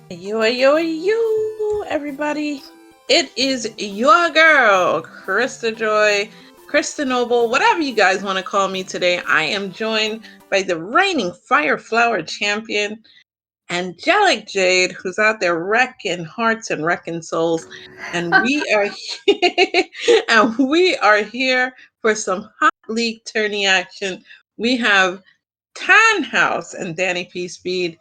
Yo, everybody. It is your girl, Krista Joy, Krista Noble, whatever you guys want to call me today. I am joined by the reigning Fire Flower champion, Angelic Jade, who's out there wrecking hearts and wrecking souls. And we are and we are here for some hot league tourney action. We have Tannhausx and DannyPSpeed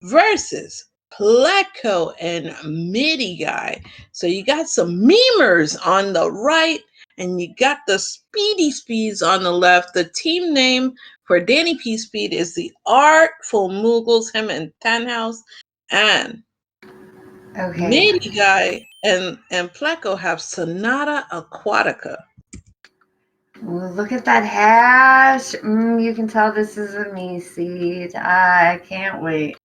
versus Pleco and MidiGuy. So you got some memers on the right, and you got the Speedy Speeds on the left. The team name for DannyPSpeed is the Artful Moogles, him and Tannhausx. And MidiGuy and Pleco have Sonata Aquatica. Ooh, look at that hash. You can tell this is a me seed. I can't wait.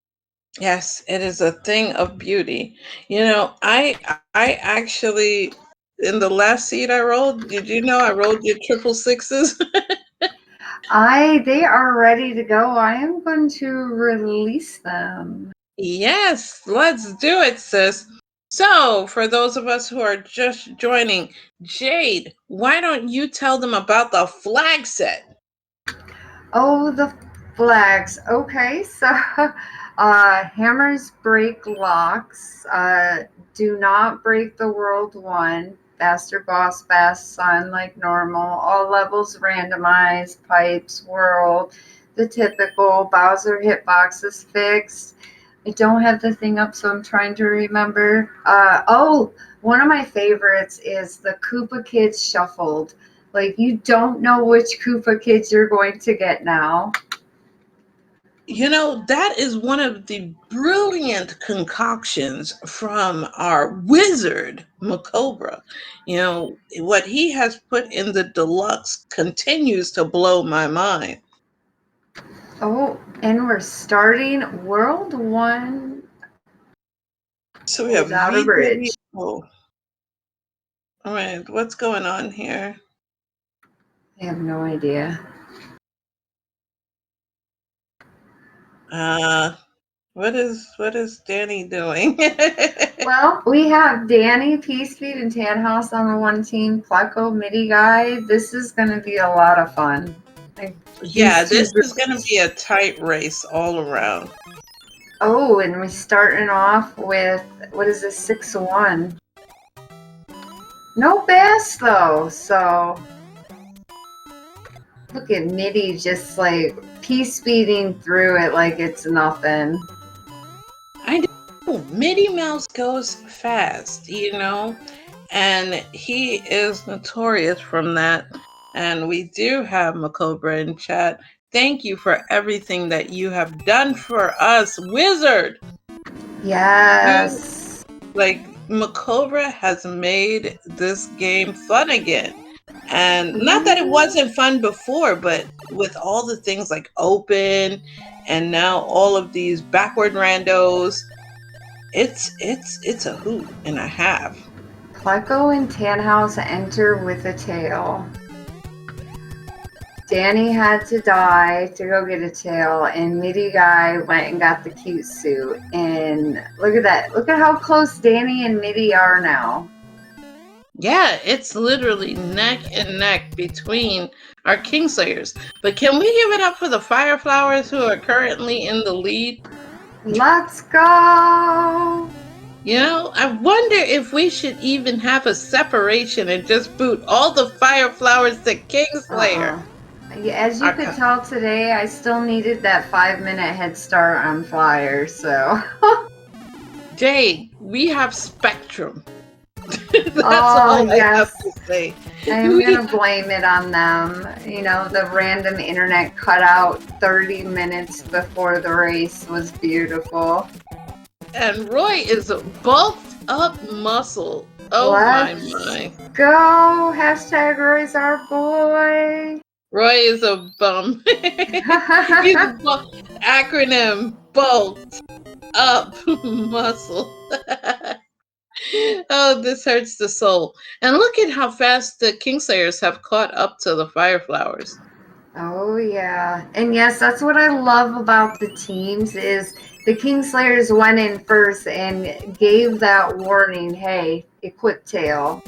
Yes, it is a thing of beauty. You know, I actually in the last seed I rolled, did you know I rolled your triple sixes? They are ready to go. I am going to release them. Yes, let's do it, sis. So, for those of us who are just joining, Jade, why don't you tell them about the flag set? Oh, the flags. Okay, so hammers break locks. Do not break the world one. Faster boss, fast sun like normal. All levels randomized. Pipes, world. The typical. Bowser hitboxes fixed. I don't have the thing up, so I'm trying to remember. One of my favorites is the Koopa Kids Shuffled. Like, you don't know which Koopa Kids you're going to get now. You know, that is one of the brilliant concoctions from our wizard, Macobra. You know, what he has put in the deluxe continues to blow my mind. Oh, and we're starting World 1. So we have Without a bridge. All right, what's going on here? I have no idea. What is Danny doing? Well, we have DannyPSpeed and Tannhausx on the one team. Pleco, MidiGuy. This is going to be a lot of fun. Yeah, this is going to be a tight race all around. Oh, and we're starting off with, what is this, 6-1. No bass, though, so look at Midi just, like, P-speeding through it like it's nothing. I know. Midi Mouse goes fast, you know, and he is notorious from that. And we do have Macobra in chat. Thank you for everything that you have done for us, Wizard. Yes. Macobra has made this game fun again. And not that it wasn't fun before, but with all the things like open and now all of these backward randos, it's a hoot and a half. Pleco and Tannhausx enter with a tail. Danny had to die to go get a tail, and MidiGuy went and got the cute suit. And look at that. Look at how close Danny and Midi are now. Yeah, it's literally neck and neck between our Kingslayers. But can we give it up for the Fire Flowers who are currently in the lead? Let's go! You know, I wonder if we should even have a separation and just boot all the Fire Flowers to Kingslayer. As you could tell today, I still needed that 5-minute head start on Fire, so. Jade, we have Spectrum. That's all I have to say. I'm going to blame it on them. You know, the random internet cutout 30 minutes before the race was beautiful. And Roy is a bulked up muscle. Oh, Let's my. Go! Hashtag Roy's our boy. Roy is a bum. He's a acronym bulked up muscle. Oh, this hurts the soul. And look at how fast the Kingslayers have caught up to the Fireflowers. Oh, yeah. And yes, that's what I love about the teams is the Kingslayers went in first and gave that warning, hey, equip tail.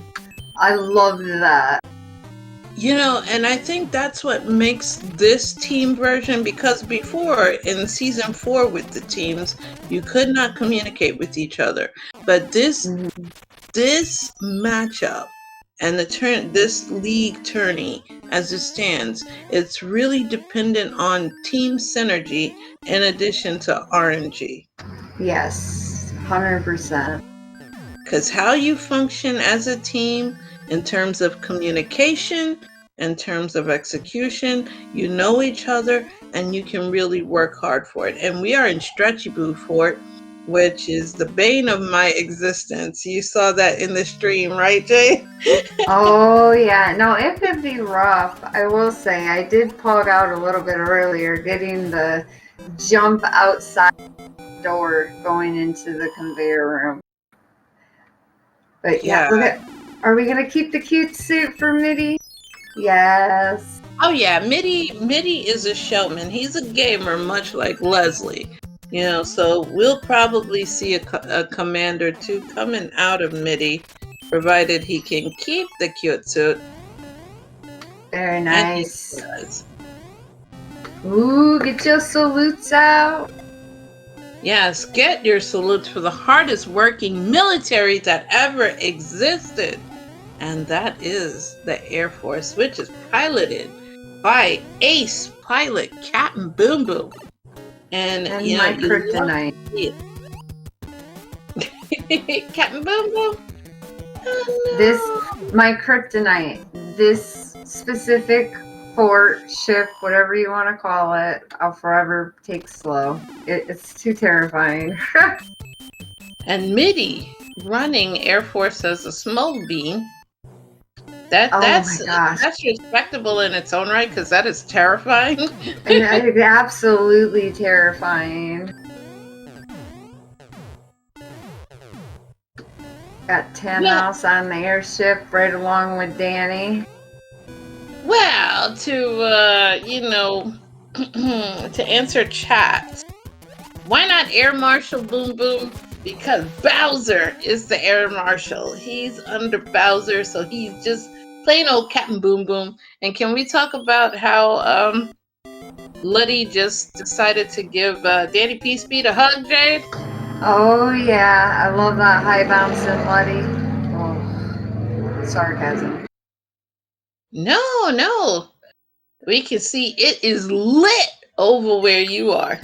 I loved that. You know, and I think that's what makes this team version, because before in season 4 with the teams, you could not communicate with each other. But this matchup and this league tourney as it stands, it's really dependent on team synergy in addition to RNG. Yes, 100%. Because how you function as a team in terms of communication, in terms of execution, you know each other and you can really work hard for it. And we are in Stretchy Boo Fort, which is the bane of my existence. You saw that in the stream, right, Jay? Oh, yeah. No, it could be rough. I will say, I did plug out a little bit earlier, getting the jump outside the door going into the conveyor room. But yeah, are we going to keep the cute suit for Midi? Yes. Oh yeah, Midi is a showman. He's a gamer, much like Leslie. You know, so we'll probably see a command or two coming out of Midi, provided he can keep the cute suit. Very nice. Ooh, get your salutes out. Yes, get your salutes for the hardest working military that ever existed. And that is the Air Force, which is piloted by ace pilot Captain Boom Boom. And you know, my kryptonite. Captain Boom Boom? Oh, no. My kryptonite. This specific fort, ship, whatever you want to call it, I'll forever take slow. It's too terrifying. And Midi running Air Force as a smoke beam. That's respectable in its own right, because that is terrifying. Absolutely terrifying. Got Tannhausx on the airship right along with Danny. Well, to answer chat, why not Air Marshal Boom Boom? Because Bowser is the Air Marshal. He's under Bowser, so he's just plain old Captain Boom Boom. And can we talk about how Luddy just decided to give DannyPSpeed a hug, Jade? Oh yeah, I love that high bouncing Luddy. Oh, sarcasm. No. We can see it is lit over where you are.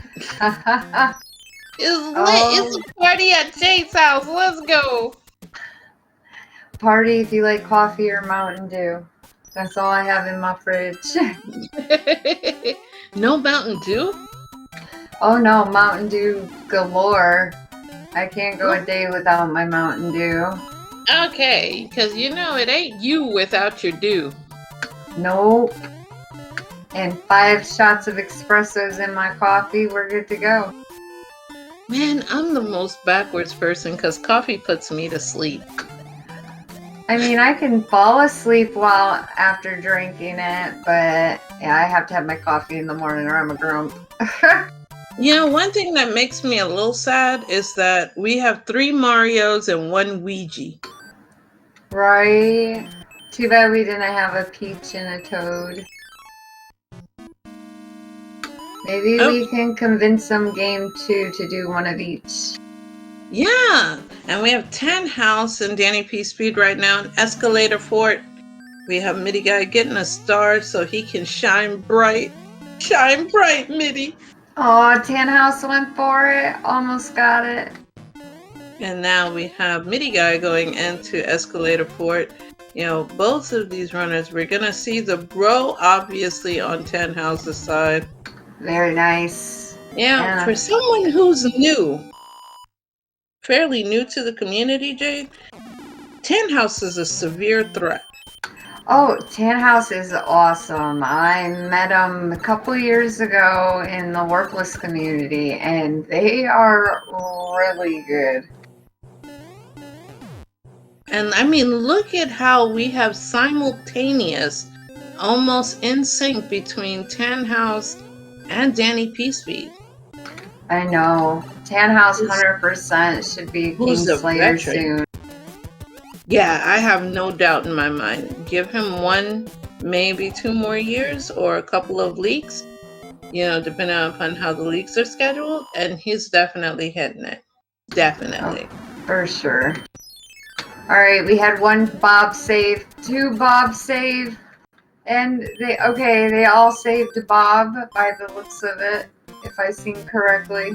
It's lit. It's a party at Jade's house. Let's go. Party if you like coffee or Mountain Dew. That's all I have in my fridge. No Mountain Dew? Oh no, Mountain Dew galore. I can't go a day without my Mountain Dew. Okay, because you know it ain't you without your dew. Nope. And 5 shots of espressos in my coffee, we're good to go. Man, I'm the most backwards person because coffee puts me to sleep. I mean, I can fall asleep after drinking it, but yeah, I have to have my coffee in the morning or I'm a grump. You know, one thing that makes me a little sad is that we have 3 Marios and 1 Ouija. Right. Too bad we didn't have a Peach and a Toad. Maybe we can convince them game 2 to do one of each. Yeah, and we have Tannhausx and DannyPSpeed right now in Escalator Fort. We have MidiGuy getting a star so he can shine bright. Shine bright, Midi. Oh, Tannhausx went for it. Almost got it. And now we have MidiGuy going into Escalator Fort. You know, both of these runners, we're going to see the bro obviously on Tannhausx's side. Very nice. Yeah, for someone who's fairly new to the community, Jade, Tannhausx is a severe threat. Oh, Tannhausx is awesome. I met him a couple years ago in the Workless community, and they are really good. And I mean, look at how we have simultaneous, almost in sync between Tannhausx and DannyPSpeed. I know. Tannhausx 100% should be Who's a Kingslayer veteran? soon. Yeah, I have no doubt in my mind. Give him 1, maybe 2 more years or a couple of leaks, depending upon how the leaks are scheduled, and he's definitely hitting it. Definitely. Oh, for sure. All right, we had 1 Bob save, 2 Bob save, and they all saved Bob by the looks of it, if I seen correctly.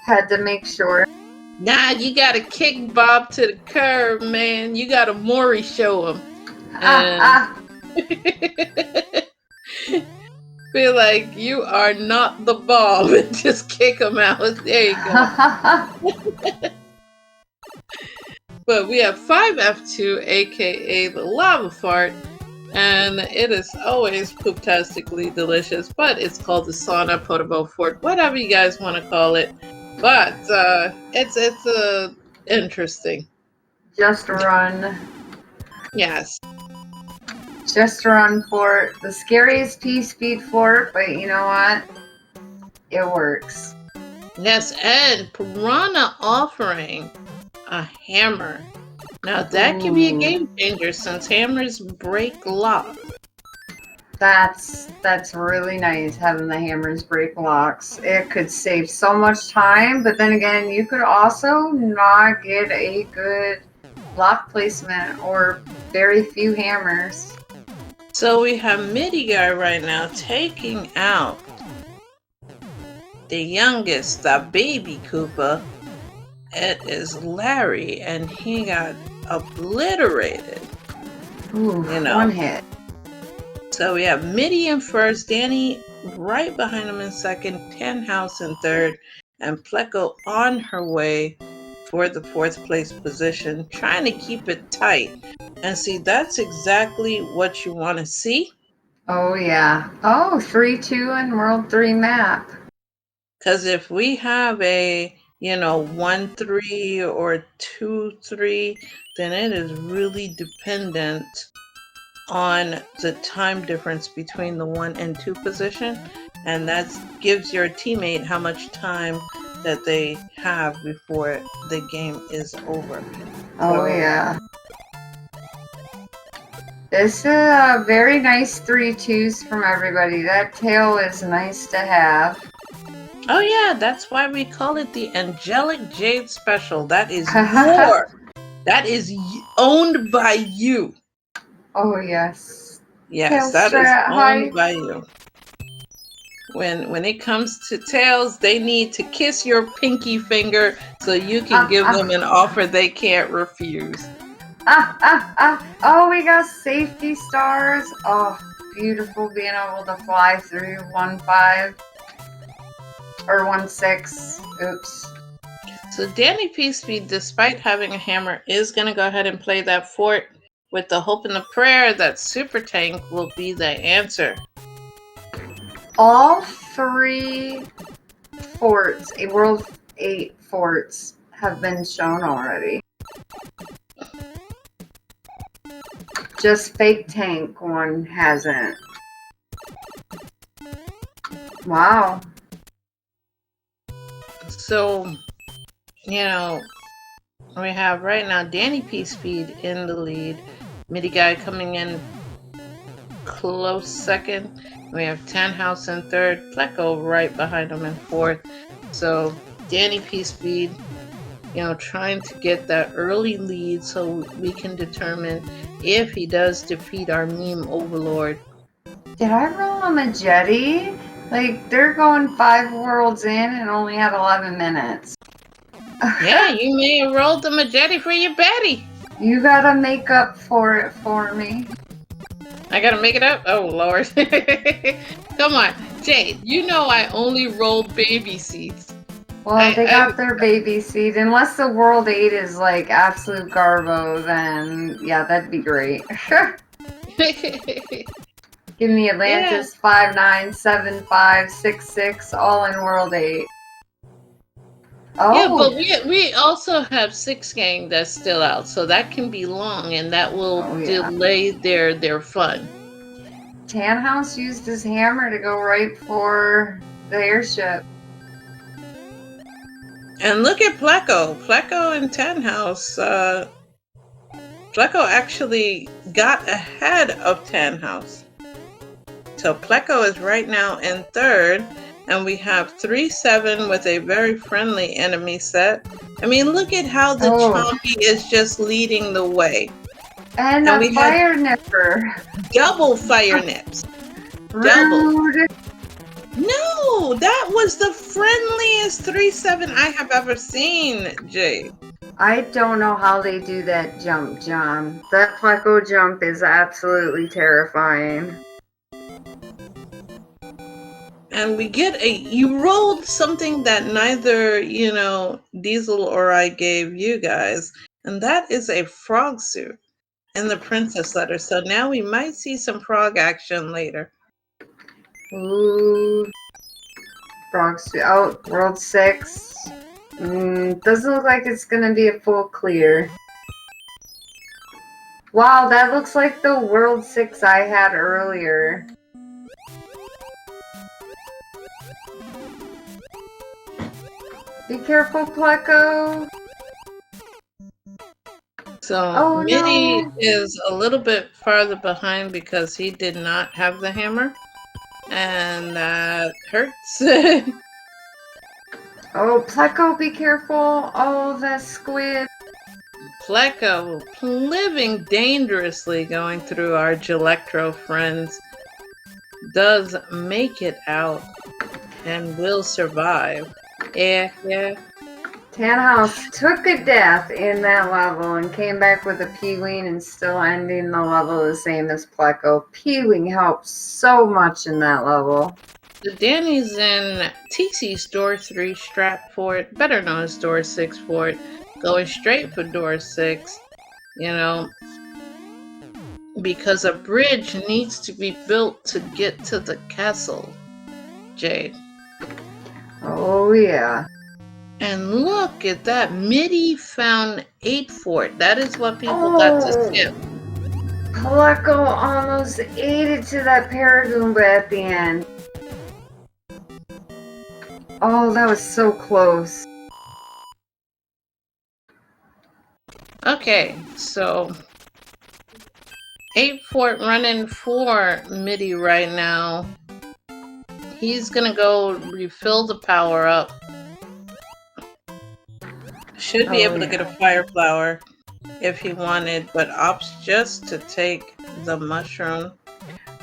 Had to make sure. Nah, you gotta kick Bob to the curb, man. You gotta Maury show him. Feel like you are not the Bob and just kick him out. There you go. But we have 5F2, aka the Lava Fart, and it is always pooptastically delicious, but it's called the Sauna Potable Fort, whatever you guys want to call it. But it's interesting. Just run. Yes. Just run fort. The scariest PSpeed fort, but you know what? It works. Yes, and Piranha offering a hammer. Now that can be a game changer since hammers break locks. That's really nice having the hammers break locks. It could save so much time, but then again, you could also not get a good lock placement or very few hammers. So we have MidiGuy right now taking out the youngest, the baby Koopa. It is Larry, and he got obliterated. Ooh, 1 hit. So we have Midi in first, Danny right behind him in second, Tannhausx in third, and Pleco on her way for the 4th place position, trying to keep it tight. And see, that's exactly what you want to see. Oh, yeah. Oh, 3-2 and World 3 map. Because if we have a 1-3 or 2-3, then it is really dependent on the time difference between the 1 and 2 position, and that gives your teammate how much time that they have before the game is over. Oh, yeah. This is a very nice 3-2s from everybody. That tail is nice to have. Oh yeah, that's why we call it the Angelic Jade Special. That is your. That is owned by you. Oh yes. Yes, that is owned by you. When it comes to tails, they need to kiss your pinky finger so you can give them an offer they can't refuse. Oh, we got safety stars. Oh, beautiful being able to fly through 1-5 or 1-6. Oops. So DannyPSpeed, despite having a hammer, is going to go ahead and play that fort with the hope and the prayer that Super Tank will be the answer. All 3 forts, a World 8 forts, have been shown already. Just Fake Tank 1 hasn't. Wow. So, we have right now DannyPSpeed in the lead. MidiGuy coming in close second. We have Tannhausx in third. Pleco right behind him in fourth. So DannyPSpeed, trying to get that early lead so we can determine if he does defeat our meme overlord. Did I roll him a jetty? Like, they're going 5 worlds in and only had 11 minutes. Yeah, you may have rolled them a jetty for your Betty. You gotta make up for it for me. I gotta make it up? Oh, Lord. Come on. Jade, I only rolled baby seeds. Well, they got their baby seed. Unless the World 8 is like absolute garbo, then yeah, that'd be great. Give me Atlantis 5-9, 7-5, 6-6, all in World 8. Oh. Yeah, but we also have 6 gang that's still out, so that can be long, and that will delay their fun. Tannhausx used his hammer to go right for the airship. And look at Pleco. Pleco and Tannhausx. Pleco actually got ahead of Tannhausx. So Pleco is right now in third, and we have 3-7 with a very friendly enemy set. I mean, look at how the Chompy is just leading the way. And we a fire nipper. Double fire nips. Rude. No, that was the friendliest 3-7 I have ever seen, Jay. I don't know how they do that jump, John. That Pleco jump is absolutely terrifying. And we get you rolled something that neither, Diesel or I gave you guys, and that is a frog suit in the princess letter. So now we might see some frog action later. Ooh. Frog suit. Oh, World 6. Doesn't look like it's gonna be a full clear. Wow, that looks like the World 6 I had earlier. Be careful, Pleco. So Midi is a little bit farther behind because he did not have the hammer. And that hurts. Oh, Pleco, be careful. Oh, that squid. Pleco living dangerously going through our Gelectro friends. Does make it out and will survive. Yeah. Tannhausx took a death in that level and came back with a P-Wing and still ending the level the same as Pleco. P-Wing helped so much in that level. The Danny's in TC's door 3 strap for it, better known as door 6 for it, going straight for door 6, because a bridge needs to be built to get to the castle, Jade. Oh, yeah. And look at that. Midi found 8 fort. That is what people got to skip. Pleco almost ate it to that Paragoomba at the end. Oh, that was so close. Okay, so 8 fort running for Midi right now. He's gonna go refill the power up. Should be able to get a fire flower if he wanted, but opts just to take the mushroom.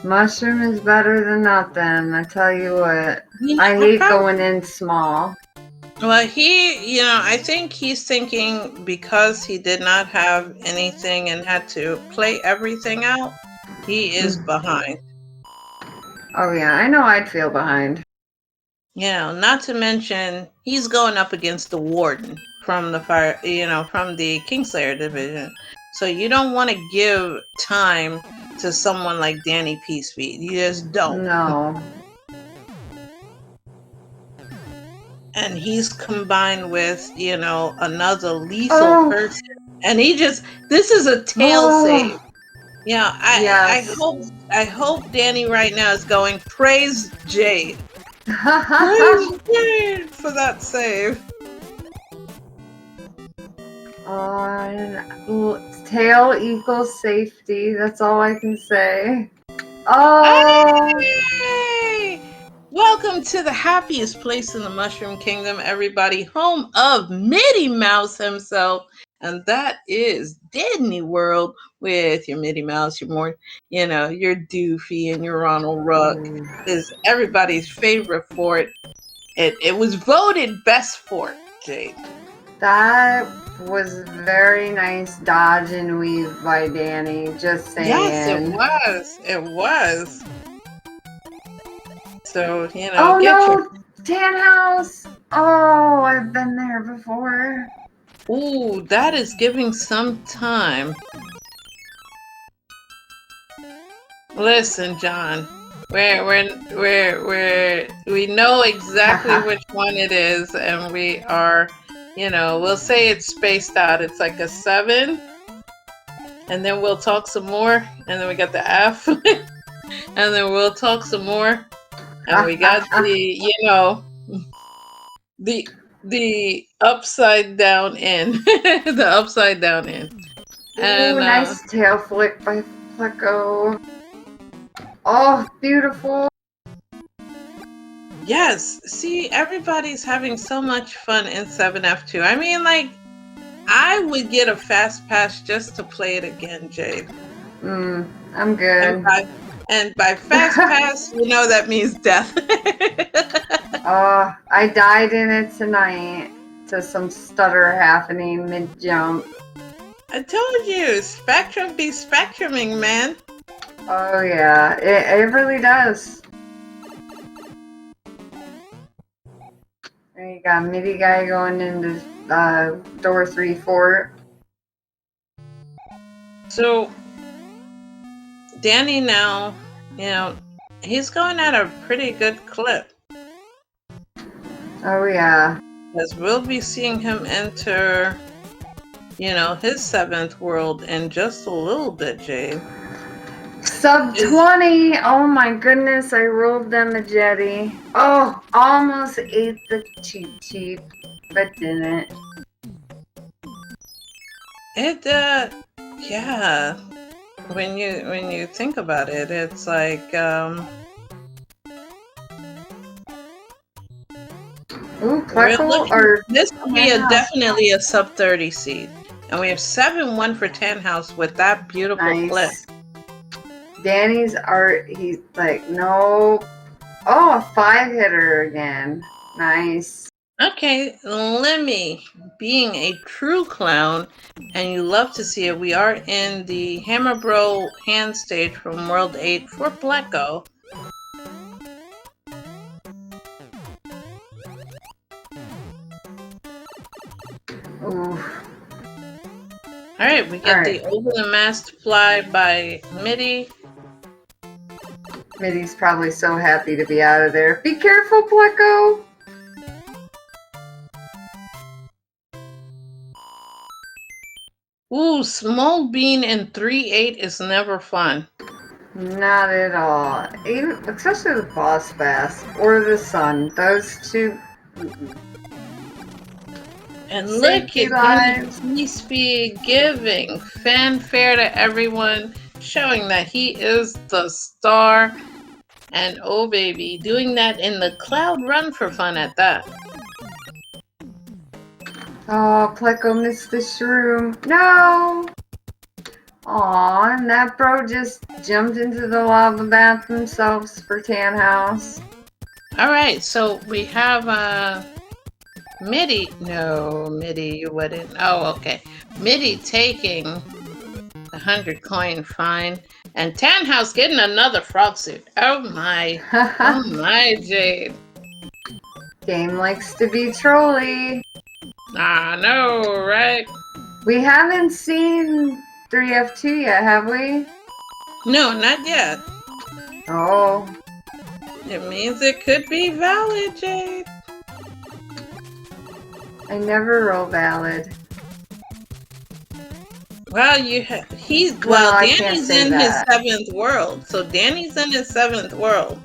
Mushroom is better than nothing, I tell you what. I hate going in small. Well, I think he's thinking because he did not have anything and had to play everything out, he is behind. Oh yeah, I know I'd feel behind. Not to mention he's going up against the warden from the from the Kingslayer division. So you don't want to give time to someone like DannyPSpeed. You just don't. No. And he's combined with, another lethal person. And this is a tail save. I hope Danny right now is going, praise Jade. Praise Jade for that save. Tail equals safety. That's all I can say. Oh! Hey! Welcome to the happiest place in the Mushroom Kingdom, everybody. Home of Mighty Mouse himself. And that is Disney World with your Mighty Mouse, your Doofy and your Ronald Ruck. Is everybody's favorite fort. It was voted best fort, Jade. That was very nice dodge and weave by Danny, just saying. Yes, it was. So, oh no, Tannhausx! Oh, I've been there before. Ooh, that is giving some time. Listen, John, we know exactly which one it is, and we are, we'll say it's spaced out. It's like a 7, and then we'll talk some more, and then we got the F, and then we'll talk some more, and we got the the upside down inn. The upside down inn. Ooh, And nice tail flick by Pleco. Oh, beautiful. yes, see, everybody's having so much fun in 7F2. I mean, like, I would get a fast pass just to play it again, Jade. I'm good. And by fast pass, you know that means death. Oh, I died in it tonight to some stutter happening mid-jump. I told you, Spectrum be spectruming, man. Oh yeah, it really does. There you got MIDI guy going into door 3-4. So Danny now, you know, he's going at a pretty good clip. Oh yeah. As we'll be seeing him enter, you know, his 7th world in just a little bit, Jade. Sub 20. Oh my goodness, I rolled them a jetty. Oh, almost ate the cheap, but didn't. It yeah. When you think about it, it's like Ooh, Pleco or this could be definitely a sub 30 seed. And we have 7-1 for Tannhausx with that beautiful clip. Danny's art, he's like, no. Oh, a 5-hitter again. Nice. Okay, Lemmy, being a true clown, and you love to see it, we are in the Hammer Bro hand stage from World 8 for Pleco. Alright, we get the over the mast fly by Midi. Midi's probably so happy to be out of there. Be careful, Pleco! Ooh, small bean in 3-8 is never fun. Not at all. Even, especially the boss bass or the sun. Those two. And look at DannyPSpeed giving fanfare to everyone, showing that he is the star. And oh baby, doing that in the cloud run for fun at that. Oh, Pleco missed the shroom. No! Aw, and that bro just jumped into the lava bath themselves for Tannhausx. Alright, so we have Midi. No, Midi, you wouldn't. Oh, okay. Midi taking 100 coin fine. And Tannhausx getting another frog suit. Oh my. Oh my, Jade. Game likes to be trolly. I know, right? We haven't seen 3F2 yet, have we? No, not yet. Oh. It means it could be valid, Jade. I never roll valid. Well, Danny's in his 7th world. So Danny's in his 7th world.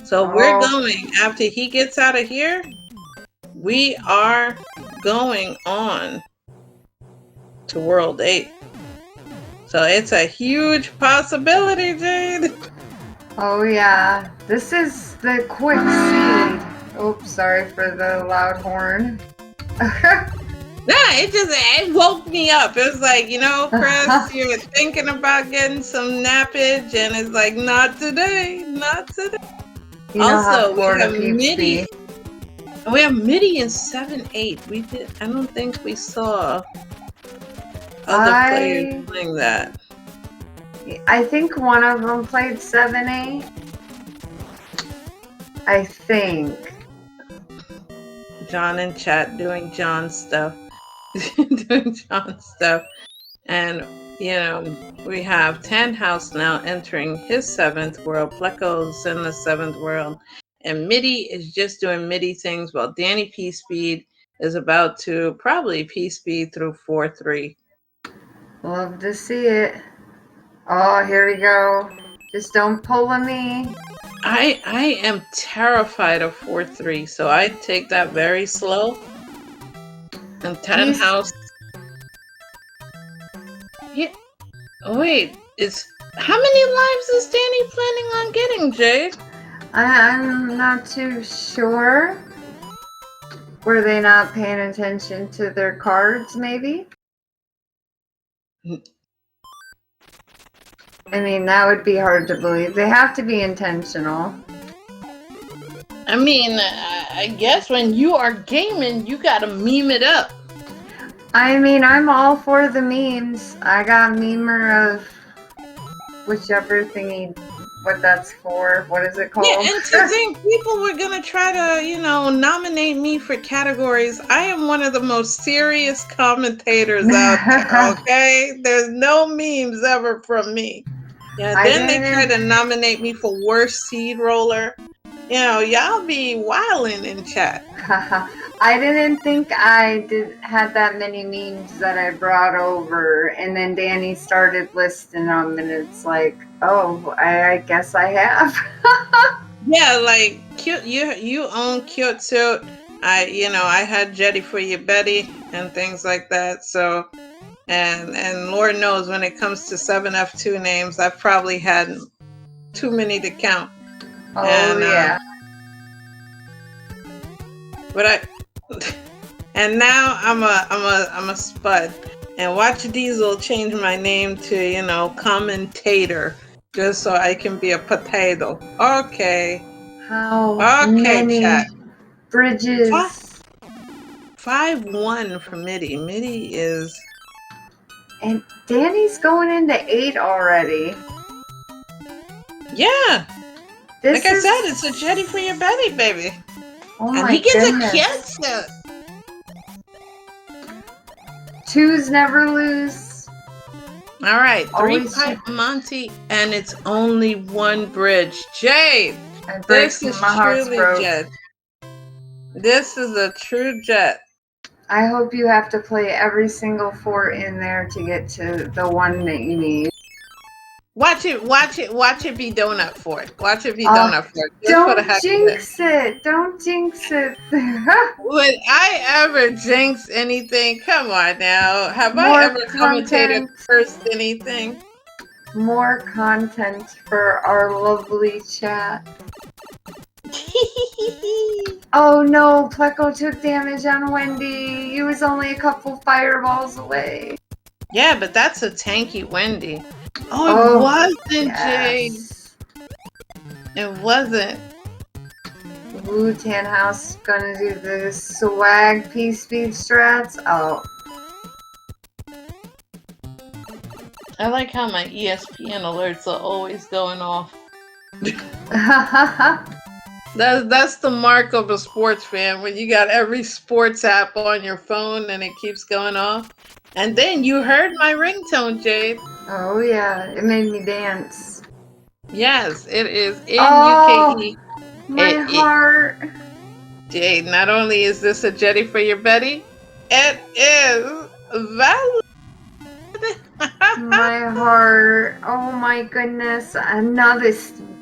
So we're going, after he gets out of here, we are going on to World 8. So it's a huge possibility, Jade. Oh yeah. This is the quick seed. Oops, sorry for the loud horn. Nah, it woke me up. It was like, you know, Chris, you were thinking about getting some nappage, and it's like, not today, not today. You know also, we have Midi. We have Midi in 7-8. I don't think we saw other players playing that. I think one of them played 7-8. I think. John in chat doing John stuff. Doing John stuff. And, you know, we have Tannhausx now entering his 7th world. Pleco's in the 7th world. And Midi is just doing Midi things while DannyPSpeed is about to probably P-speed through 4-3. Love to see it. Oh, here we go. Just don't pull on me. I am terrified of 4-3, so I take that very slow. And Tannhausx. Yeah. Oh, wait, how many lives is Danny planning on getting, Jade? I'm not too sure. Were they not paying attention to their cards, maybe? I mean, that would be hard to believe. They have to be intentional. I mean, I guess when you are gaming, you gotta meme it up. I mean, I'm all for the memes. I got memer of whichever thingy, what that's for. What is it called? Yeah, and to think people were gonna try to, nominate me for categories. I am one of the most serious commentators out there, okay? There's no memes ever from me. Yeah, then they try to nominate me for worst seed roller. Y'all be wilding in chat. I didn't think I had that many memes that I brought over, and then Danny started listing them, and it's like, oh, I guess I have. Yeah, like cute. You own cute suit. I had Jetty for your Betty and things like that. So, and Lord knows when it comes to 7F2 names, I've probably had too many to count. Oh, and, yeah. But and now I'm a spud. And Watch Diesel change my name to commentator, just so I can be a potato. Okay. How many chat. bridges? 5-1 for Midi. Midi is. And Danny's going into 8 already. Yeah. Like I said, it's a Jetty for your Betty, baby. Oh and my he gets goodness. a kid suit. 2s never lose. All right, 3-pipe Monty, and it's only 1 bridge. Jade, this is truly Jet. This is a true Jet. I hope you have to play every single fort in there to get to the one that you need. Watch it be donut fort. Watch it be donut fort. Don't jinx it. Don't jinx it. Would I ever jinx anything? Come on now. Have I ever commentated first anything? More content for our lovely chat. Oh no, Pleco took damage on Wendy. He was only a couple fireballs away. Yeah, but that's a tanky Wendy. Oh, it wasn't, yes. Jade. It wasn't. Ooh, Tannhausx gonna do the swag PSpeed strats. Oh. I like how my ESPN alerts are always going off. That's the mark of a sports fan, when you got every sports app on your phone and it keeps going off. And then you heard my ringtone, Jade. Oh yeah, it made me dance. Yes, it is N-U-K-E. My heart. Jade, not only is this a Jetty for your Betty, it is valid. My heart. Oh my goodness. Another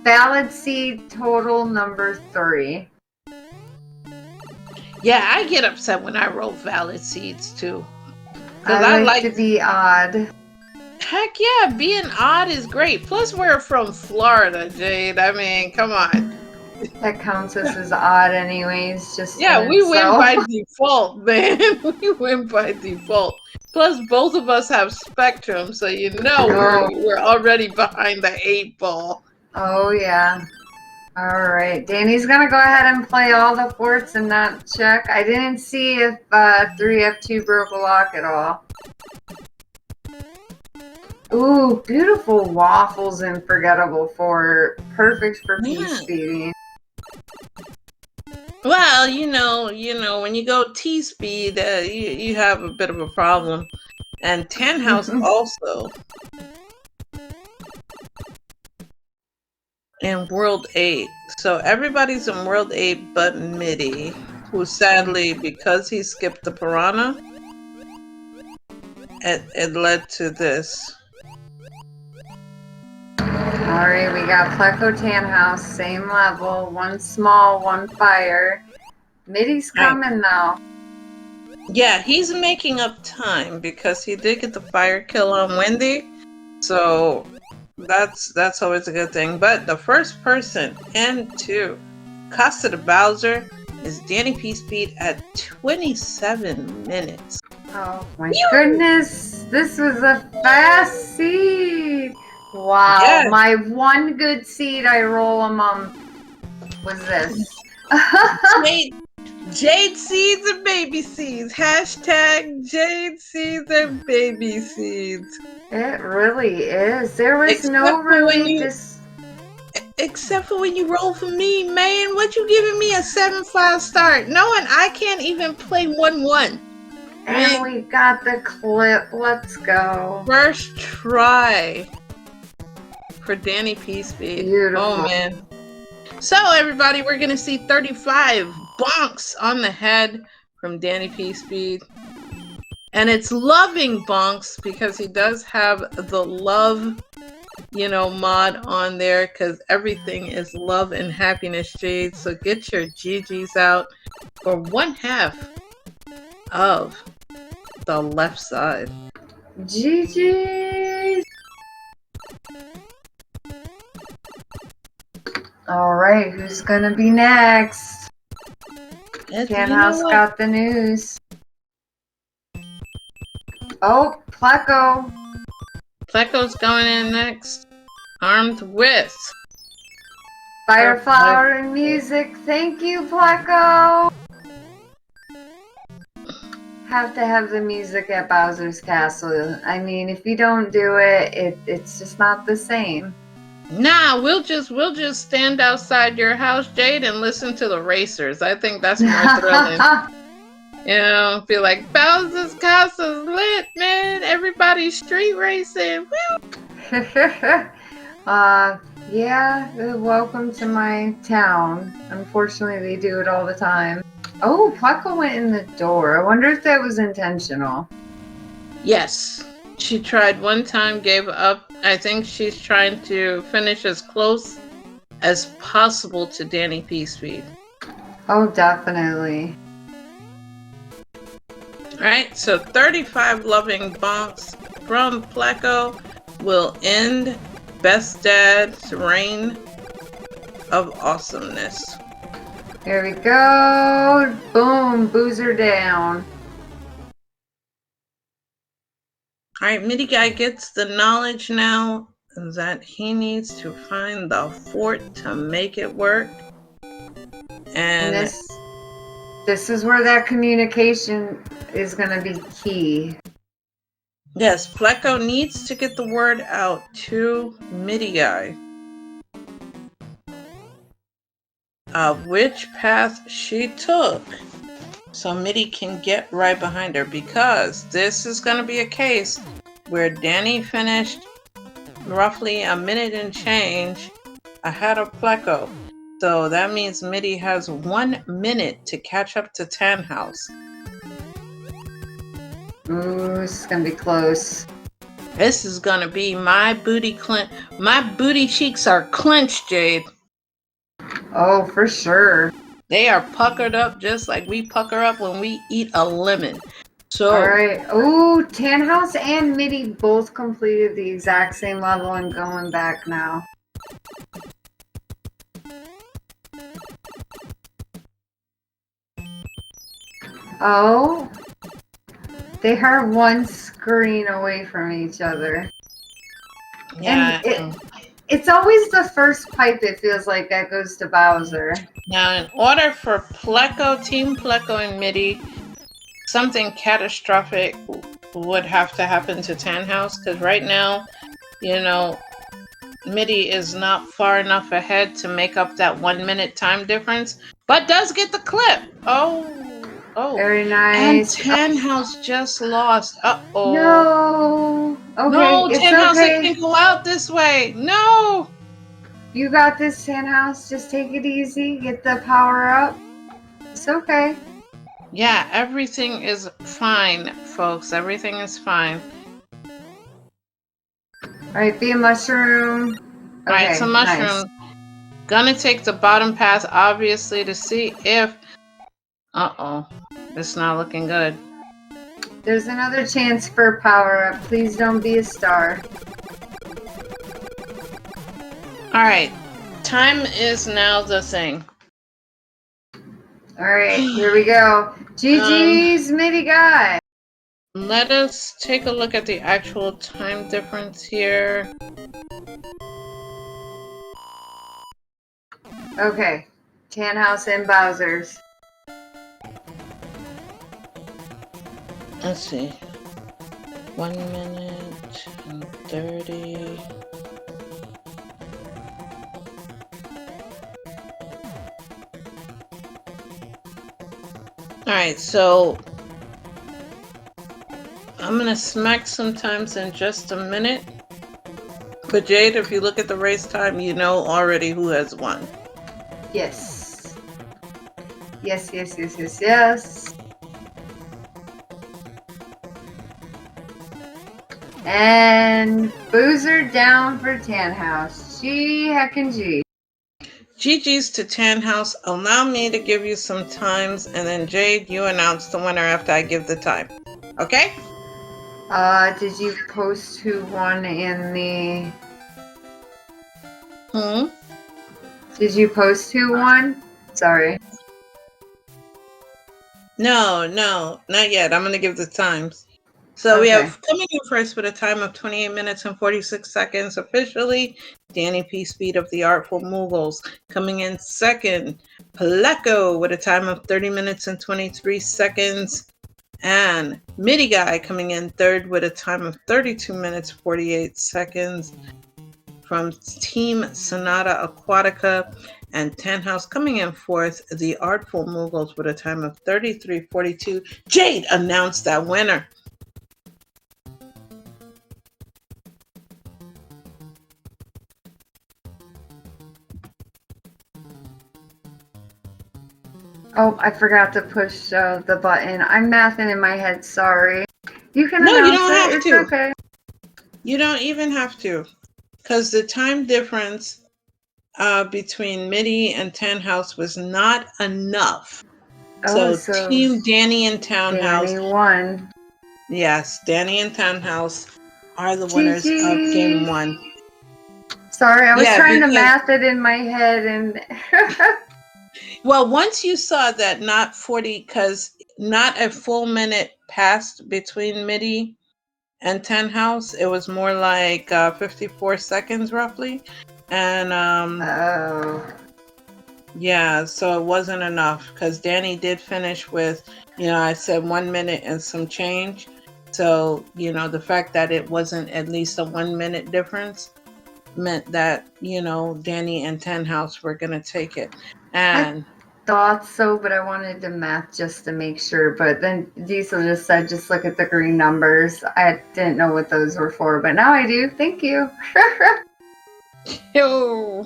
valid seed total number 3. Yeah, I get upset when I roll valid seeds too. I like to be odd. Heck yeah, being odd is great. Plus, we're from Florida, Jade. I mean, come on. That counts us as odd anyways. Just we win by default, man. We win by default. Plus, both of us have Spectrum, so we're already behind the 8 ball. Oh, yeah. All right. Danny's going to go ahead and play all the forts and not check. I didn't see if 3F2 broke a lock at all. Ooh, beautiful waffles and forgettable fort. Perfect for P-speeding. Well, when you go T-speed, you have a bit of a problem. And Tannhausx also. In World 8. So everybody's in World 8 but Midi, who sadly, because he skipped the Piranha, it led to this. Alright, we got Pleco Tannhausx, same level, 1 small, 1 fire. Midi's coming though. Yeah, he's making up time because he did get the fire kill on Wendy. So that's always a good thing. But the first person into Costa de Bowser is DannyPSpeed at 27 minutes. Oh my goodness, this was a fast seed. Wow, Yes. my one good seed I roll among was this. Jade seeds and baby seeds. Hashtag Jade seeds and baby seeds. It really is. There was Except for when you roll for me, man. What you giving me a 7-5 start, knowing I can't even play 1-1. And we got the clip. Let's go. First try for DannyPSpeed. Beautiful. Oh man. So everybody, we're gonna see 35 bonks on the head from DannyPSpeed. And it's loving bonks because he does have the love, mod on there because everything is love and happiness, Jade. So get your GGs out for 1/2 of the left side. GG's. All right, who's gonna be next? Tannhausx got the news. Oh, Pleco. Pleco's going in next, armed with Fire, flower, and music. Thank you, Pleco. Have to have the music at Bowser's Castle. I mean, if you don't do it, it's just not the same. Nah, we'll just stand outside your house, Jade, and listen to the racers. I think that's more thrilling. Be like, Bowser's Castle's lit, man. Everybody's street racing. Yeah, welcome to my town. Unfortunately, they do it all the time. Oh, Pleco went in the door. I wonder if that was intentional. Yes. She tried one time, gave up. I think she's trying to finish as close as possible to DannyPSpeed. Oh, definitely. Alright, so 35 loving bonks from Pleco will end Best Dad's reign of awesomeness. Here we go. Boom, boozer down. Alright, MidiGuy gets the knowledge now that he needs to find the fort to make it work. And this is where that communication is going to be key. Yes, Pleco needs to get the word out to MidiGuy of which path she took so Midi can get right behind her, because this is going to be a case where Danny finished roughly a minute and change ahead of Pleco. So that means Midi has 1 minute to catch up to Tannhausx. Ooh, this is gonna be close. This is gonna be my booty cheeks are clenched, Jade. Oh, for sure. They are puckered up just like we pucker up when we eat a lemon. So, all right. Oh, Tannhausx and Midi both completed the exact same level and going back now. Oh, they are one screen away from each other. yeah. And it's always the first pipe, it feels like, that goes to Bowser. Now, in order for Pleco, Team Pleco and Midi, something catastrophic would have to happen to Tannhausx, because right now, Midi is not far enough ahead to make up that 1 minute time difference, but does get the clip. Oh. Very nice. And Tannhausx just lost. Uh-oh. No. Okay, no, Tannhausx okay. Can't go out this way. No. You got this, Tannhausx. Just take it easy. Get the power up. It's okay. Yeah, everything is fine, folks. Everything is fine. Alright, be a mushroom. Okay, alright, it's a mushroom. Nice. Gonna take the bottom path, obviously, to see if... Uh-oh. It's not looking good. There's another chance for power up. Please don't be a star. Alright. Time is now the thing. Alright, here we go. GG's MIDI guy. Let us take a look at the actual time difference here. Okay. Tannhausx and Bowser's. Let's see. 1 minute and 30. Alright, so I'm gonna smack some times in just a minute. But Jade, if you look at the race time, you know already who has won. Yes. Yes, yes, yes, yes, yes. And Boozer down for Tannhausx. G heckin' G. GG's to Tannhausx. Allow me to give you some times, and then Jade, you announce the winner after I give the time. Okay? Did you post who won in the... Did you post who won? Sorry. No, not yet. I'm going to give the times. So we have coming in first with a time of 28 minutes and 46 seconds officially, DannyPSpeed of the Artful Moogles. Coming in second, Pleco with a time of 30 minutes and 23 seconds. And MidiGuy coming in third with a time of 32 minutes 48 seconds from Team Sonata Aquatica. And Tannhausx coming in fourth, the Artful Moogles with a time of 33:42. Jade announced that winner. Oh, I forgot to push the button. I'm mathing in my head, sorry. You can No, announce you don't it. have It's to. okay. You don't even have to. Because the time difference between Midi and Tannhausx was not enough. Oh, so Team Danny and Tannhausx. Danny won. Yes, Danny and Tannhausx are the winners of Game 1. Sorry, I was trying to math it in my head and... Well, once you saw that not 40, because not a full minute passed between Midi and Tannhausx, it was more like 54 seconds roughly. And yeah, so it wasn't enough because Danny did finish with, I said 1 minute and some change. So, the fact that it wasn't at least a 1 minute difference meant that, Danny and Tannhausx were going to take it. And I thought so, but I wanted to math just to make sure. But then Diesel just said, just look at the green numbers. I didn't know what those were for, but now I do. Thank you. Yo.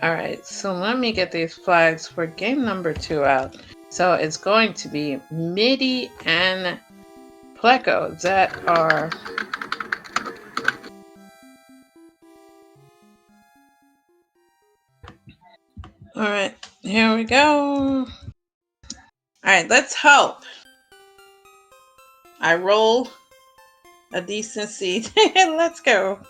All right, so let me get these flags for game number 2 out. So it's going to be Midi and Pleco that are... All right, here we go. All right, let's hope I roll a decent seed. Let's go.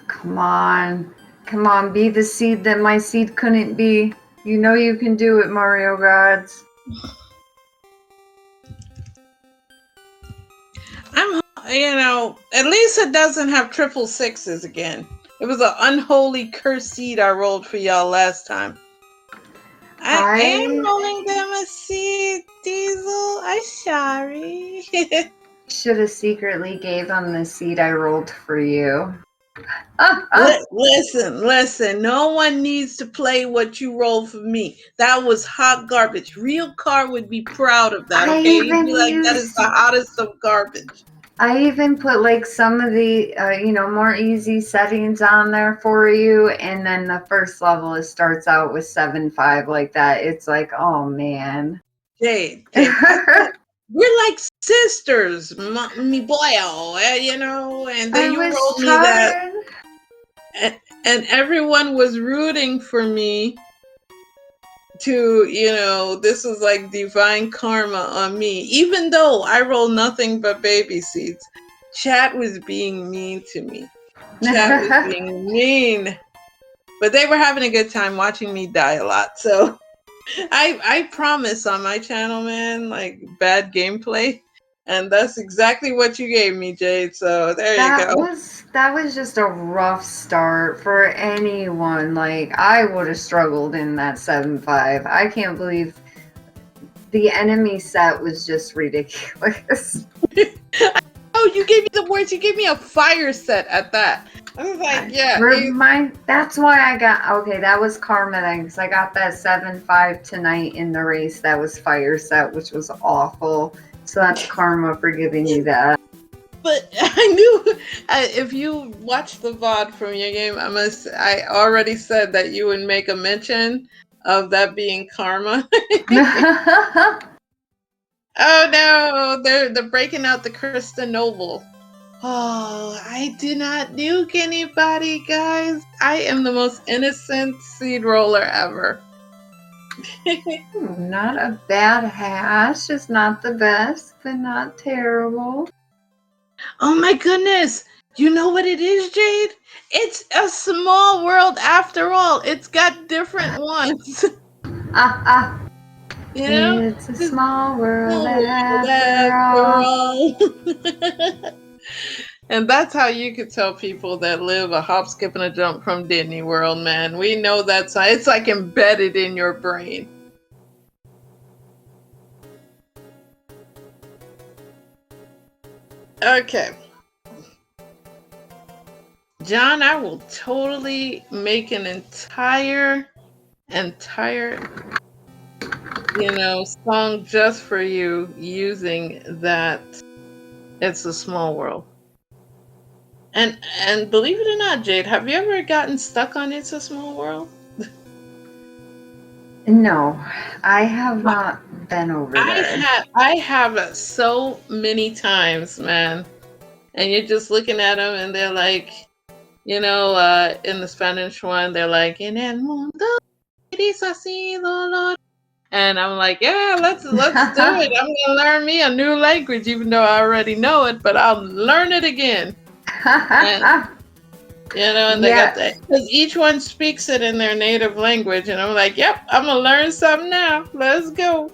Come on. Come on, be the seed that my seed couldn't be. You know you can do it, Mario Gods. At least it doesn't have triple sixes again. It was an unholy curse seed I rolled for y'all last time. I am rolling them a seed, Diesel. I'm sorry. Should have secretly gave them the seed I rolled for you. Listen. No one needs to play what you roll for me. That was hot garbage. Real Car would be proud of that, okay? You'd be like, that is the hottest of garbage. I even put like some of the, more easy settings on there for you. And then the first level, it starts out with 7.5 like that. It's like, oh, man. Jade. We're like sisters, me boy, and then you rolled me that. And everyone was rooting for me to, this is like divine karma on me. Even though I roll nothing but baby seeds, chat was being mean to me. Chat was being mean. But they were having a good time watching me die a lot. So I promise on my channel, man, like bad gameplay. And that's exactly what you gave me, Jade. So there you go. That was just a rough start for anyone. Like I would have struggled in that 7-5. I can't believe the enemy set was just ridiculous. Oh, you gave me the words. You gave me a fire set at that. I was like, yeah. That's why I got, okay, that was karma then, because I got that 7-5 tonight in the race. That was fire set, which was awful. So that's karma for giving you that. But I knew if you watched the VOD from your game, I already said that you would make a mention of that being karma. Oh no, they're breaking out the Krista Noble. Oh, I did not nuke anybody, guys. I am the most innocent seed roller ever. Not a bad hash, just not the best, but not terrible. Oh my goodness. You know what it is, Jade? It's a small world after all. It's got different ones. You know? It's a small world after all. And that's how you could tell people that live a hop, skip, and a jump from Disney World, man. We know that's it's like embedded in your brain. Okay. John, I will totally make an entire song just for you using that It's a Small World. And believe it or not, Jade, have you ever gotten stuck on It's a Small World? No, I have not been over there. I have so many times, man. And you're just looking at them and they're like, in the Spanish one, they're like, en el mundo es así, dolor. And I'm like, yeah, let's do it. I'm gonna learn me a new language, even though I already know it, but I'll learn it again. And they got that because each one speaks it in their native language, and I'm like, yep, I'm gonna learn something now. Let's go.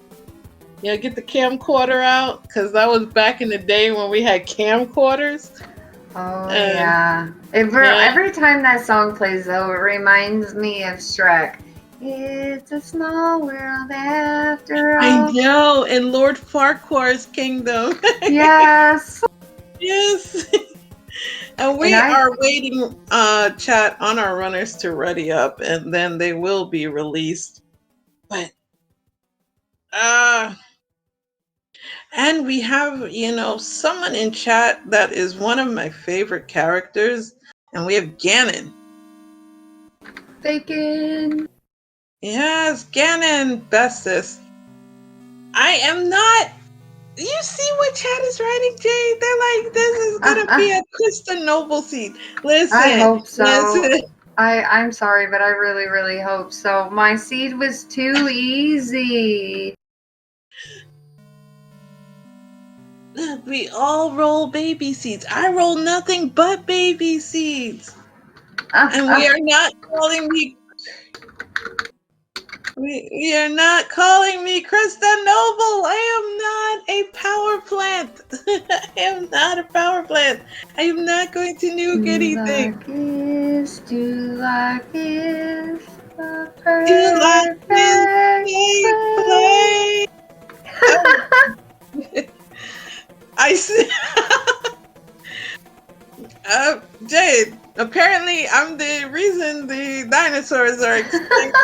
Get the camcorder out because that was back in the day when we had camcorders. Oh yeah. Every time that song plays, though, it reminds me of Shrek. It's a small world after all. I know, in Lord Farquhar's kingdom. Yes. Yes. And we are waiting, chat, on our runners to ready up, and then they will be released. But, and we have, someone in chat that is one of my favorite characters, and we have Ganon. Bacon. Yes, Ganon, bestest. I am not. You see what chat is writing, Jade? They're like, this is gonna be a Krista Noble seed. Listen, I hope so. I'm sorry, but I really, really hope so. My seed was too easy. We all roll baby seeds. I roll nothing but baby seeds. And we are not calling me. We are not calling me Krista Noble. I am not a power plant. I am not a power plant. I am not going to nuke anything. Do like if the perfect I see. Jade, apparently I'm the reason the dinosaurs are extinct.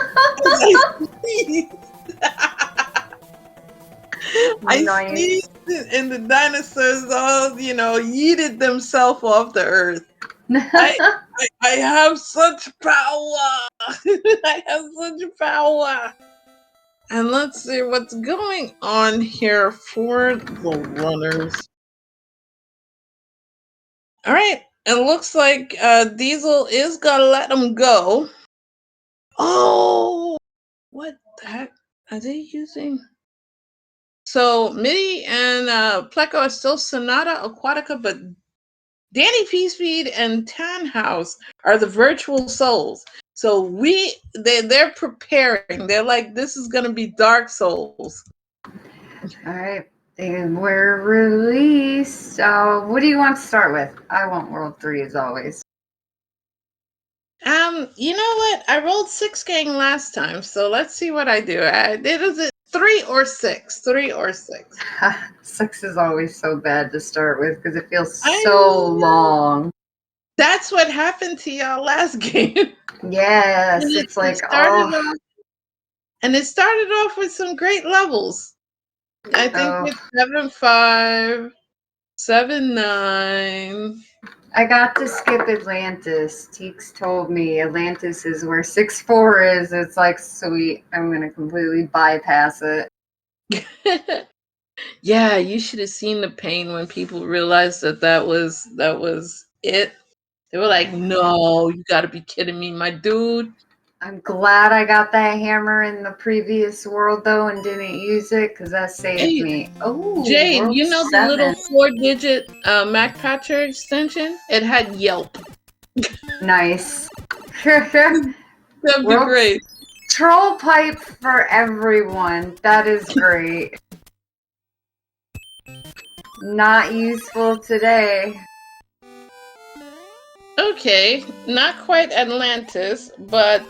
I sneezed and the dinosaurs all, yeeted themselves off the earth. I have such power. I have such power. And let's see what's going on here for the runners. All right. It looks like Diesel is gonna let them go. Oh, What the heck are they using? So MIDI and Pleco are still Sonata Aquatica, but DannyPSpeed and Tannhausx are the virtual souls. So they're preparing. They're like, this is gonna be Dark Souls. All right. They were released. So, what do you want to start with? I want World 3 as always. You know what? I rolled 6 gang last time, so let's see what I do. Is it 3 or 6? 3 or 6? 6 is always so bad to start with because it feels so long. That's what happened to y'all last game. Yes, it's like, oh. And it started off with some great levels. I think it's 7-5, 7-9. I got to skip Atlantis. Teeks told me Atlantis is where 6-4 is. It's like, sweet. I'm going to completely bypass it. Yeah, you should have seen the pain when people realized that was it. They were like, no, you got to be kidding me, my dude. I'm glad I got that hammer in the previous world, though, and didn't use it, because that saved me. Oh, Jade, you know the little 4-digit Mac Patcher extension? It had Yelp. Nice. That'd be great. Troll pipe for everyone. That is great. Not useful today. Okay, not quite Atlantis, but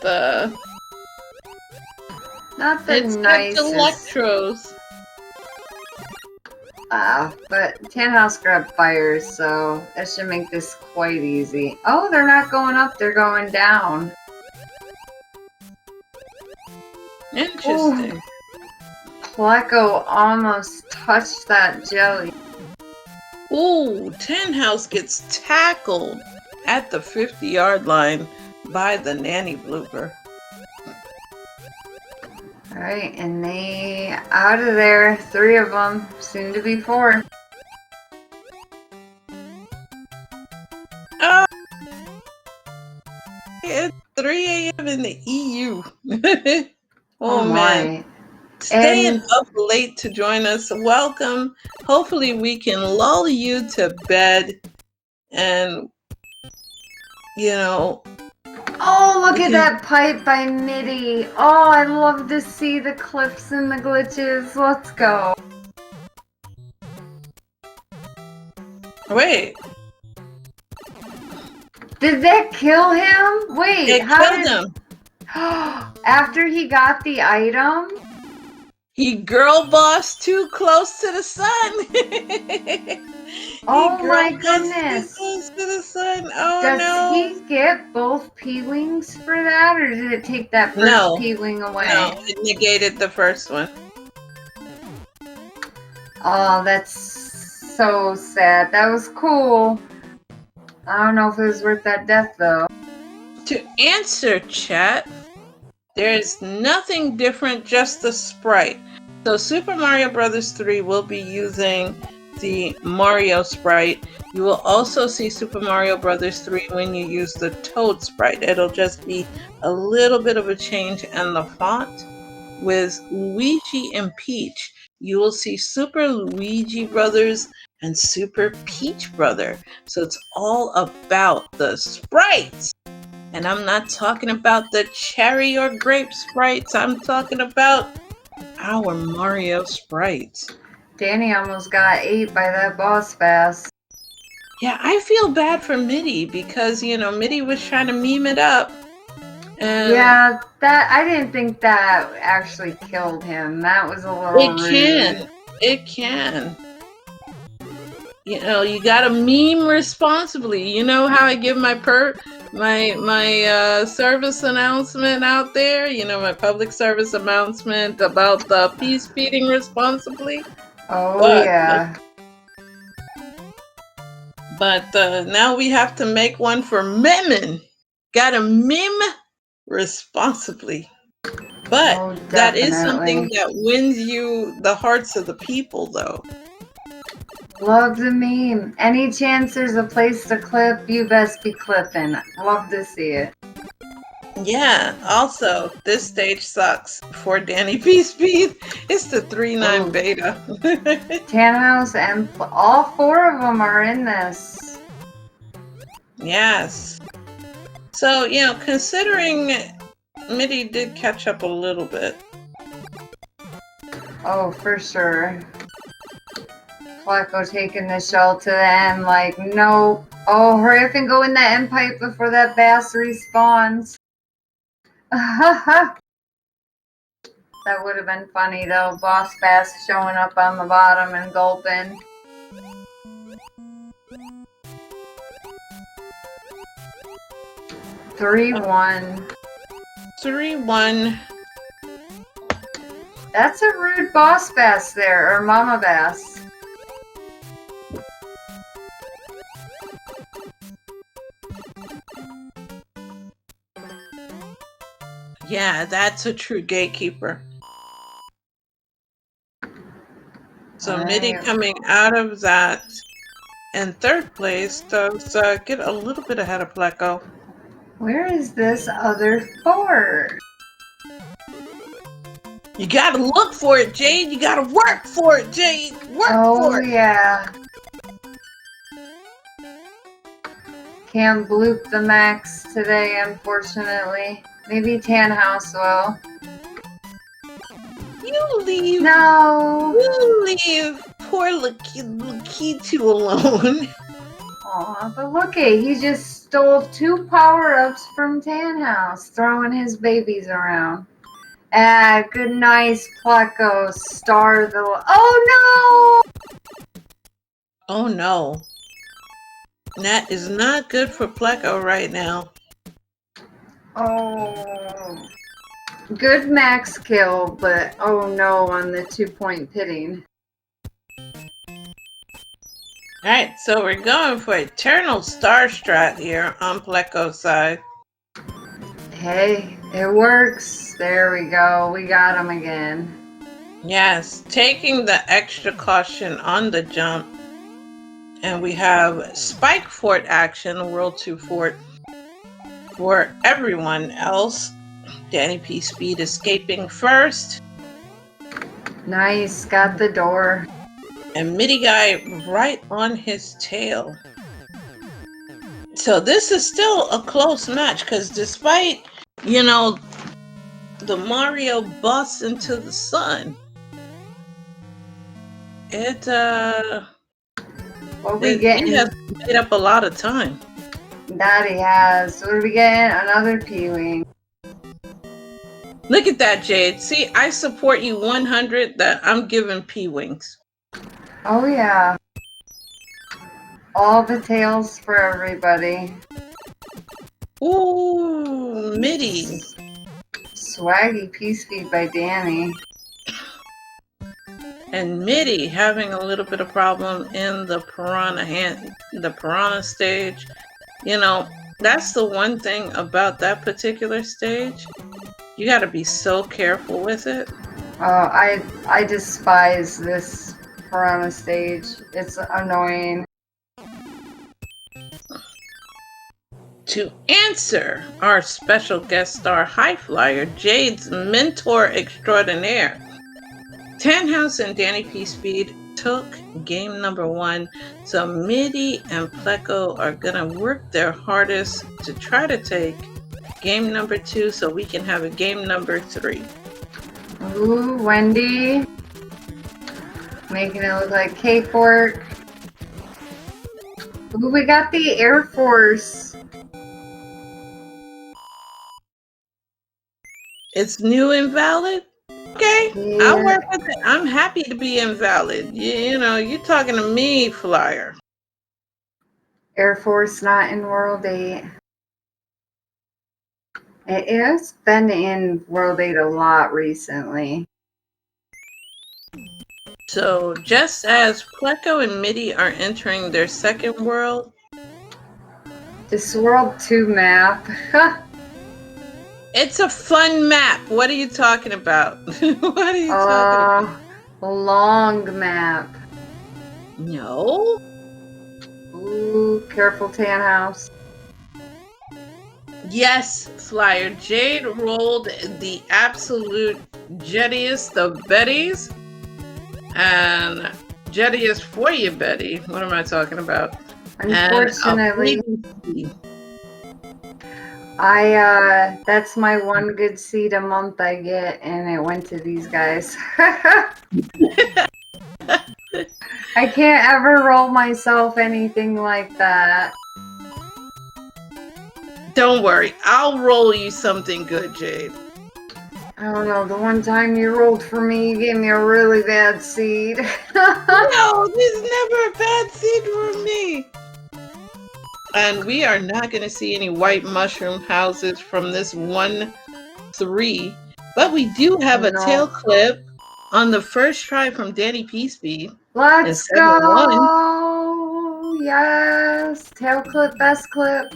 not the it's nicest. Electros. But Tannhausx grabbed fires, so that should make this quite easy. Oh, they're not going up, they're going down. Interesting. Ooh. Pleco almost touched that jelly. Ooh, Tannhausx gets tackled at the 50-yard line by the nanny blooper. Alright, and they out of there. 3 of them, soon to be 4. It's 3 a.m. in the EU. Oh man. Staying up late to join us. Welcome. Hopefully we can lull you to bed and, you know. Oh, look at that pipe by MIDI. Oh, I love to see the clips and the glitches. Let's go. Wait. Did that kill him? Wait, it killed him. After he got the item? He girl bossed too close to the sun. Oh my goodness. Too close to the sun. Oh Does no. he get both P-Wings for that, or did it take that first P-Wing away? No, it negated the first one. Oh, that's so sad. That was cool. I don't know if it was worth that death, though. To answer, chat, there's nothing different, just the sprite. So Super Mario Bros. 3 will be using the Mario sprite. You will also see Super Mario Bros. 3 when you use the Toad sprite. It'll just be a little bit of a change in the font. With Luigi and Peach, you will see Super Luigi Brothers and Super Peach Brother. So it's all about the sprites. And I'm not talking about the cherry or grape sprites. I'm talking about our Mario sprites. Danny almost got 8 by that boss fast. Yeah, I feel bad for MIDI because, you know, MIDI was trying to meme it up. And yeah, that I didn't think that actually killed him. That was a little rude. It can. You know, you gotta meme responsibly. You know how I give my service announcement out there? You know, my public service announcement about the peace feeding responsibly? Oh, yeah. But now we have to make one for memin. Gotta meme responsibly. But that is something that wins you the hearts of the people, though. Love the meme. Any chance there's a place to clip, you best be clipping. Love to see it. Yeah, also, this stage sucks for DannyPSpeed. It's the 3.9 Oh, beta. Tannhausx and all four of them are in this. Yes. So, you know, considering MIDI did catch up a little bit. Oh, for sure. Pleco taking the shell to the end, like, no. Oh, hurry up and go in the end pipe before that bass respawns. That would have been funny though. Boss Bass showing up on the bottom and gulping. Three one. 3-1. That's a rude Boss Bass there, or Mama Bass. Yeah, that's a true gatekeeper. So MIDI coming out of that in third place does get a little bit ahead of Pleco. Where is this other fort? You gotta look for it, Jade. You gotta work for it, Jade. Work for it. Oh yeah. Can't bloop the max today, unfortunately. Maybe Tannhausx will. You leave. No. You leave poor Lakitu alone. Aw, but look at, he just stole 2 power-ups from Tannhausx, throwing his babies around. Ah, good nice Pleco, star the... Oh no! Oh no. That is not good for Pleco right now. Oh. Good max kill, but oh no on the 2-point pitting. Alright, so we're going for Eternal Star Strat here on Pleco's side. Hey, it works. There we go. We got him again. Yes, taking the extra caution on the jump. And we have Spike Fort action, World 2 Fort for everyone else. DannyPSpeed escaping first. Nice, got the door. And MidiGuy right on his tail. So this is still a close match because despite, you know, the Mario bust into the sun, it What we getting? He has made up a lot of time. That he has. What are we getting? Another P-Wing. Look at that, Jade. See, I support you 100 that I'm giving P-Wings. Oh yeah. All the tails for everybody. Ooh, MIDI. Swaggy P-Speed by Danny. And MIDI having a little bit of problem in the piranha stage. You know, that's the one thing about that particular stage. You got to be so careful with it. Oh, I despise this piranha stage. It's annoying. To answer our special guest star high flyer, Jade's mentor extraordinaire, Tannhausx and DannyPSpeed took game number 1, so MIDI and Pleco are gonna work their hardest to try to take game number 2 so we can have a game number 3. Ooh, Wendy. Making it look like cakework. Ooh, we got the Air Force. It's new invalid? Okay, Yeah. I'll work with it. I'm happy to be invalid. You know, you're talking to me, flyer. Air Force not in World 8. It has been in World 8 a lot recently. So just as Pleco and MIDI are entering their second world, This World 2 map. it's a fun map. What are you talking about? What are you talking about? Long map. No. Ooh, careful Tannhausx. Yes, Flyer. Jade rolled the absolute jettiest of Betties. And jettiest for you, Betty. What am I talking about? And a Unfortunately, freebie. that's my one good seed a month I get, and it went to these guys. I can't ever roll myself anything like that. Don't worry, I'll roll you something good, Jade. I don't know, the one time you rolled for me, you gave me a really bad seed. No, there's never a bad seed for me. And we are not going to see any white mushroom houses from this 1-3. But we do have a tail clip on the first try from DannyPSpeed. Let's 7-1. go! Yes! Tail clip, best clip.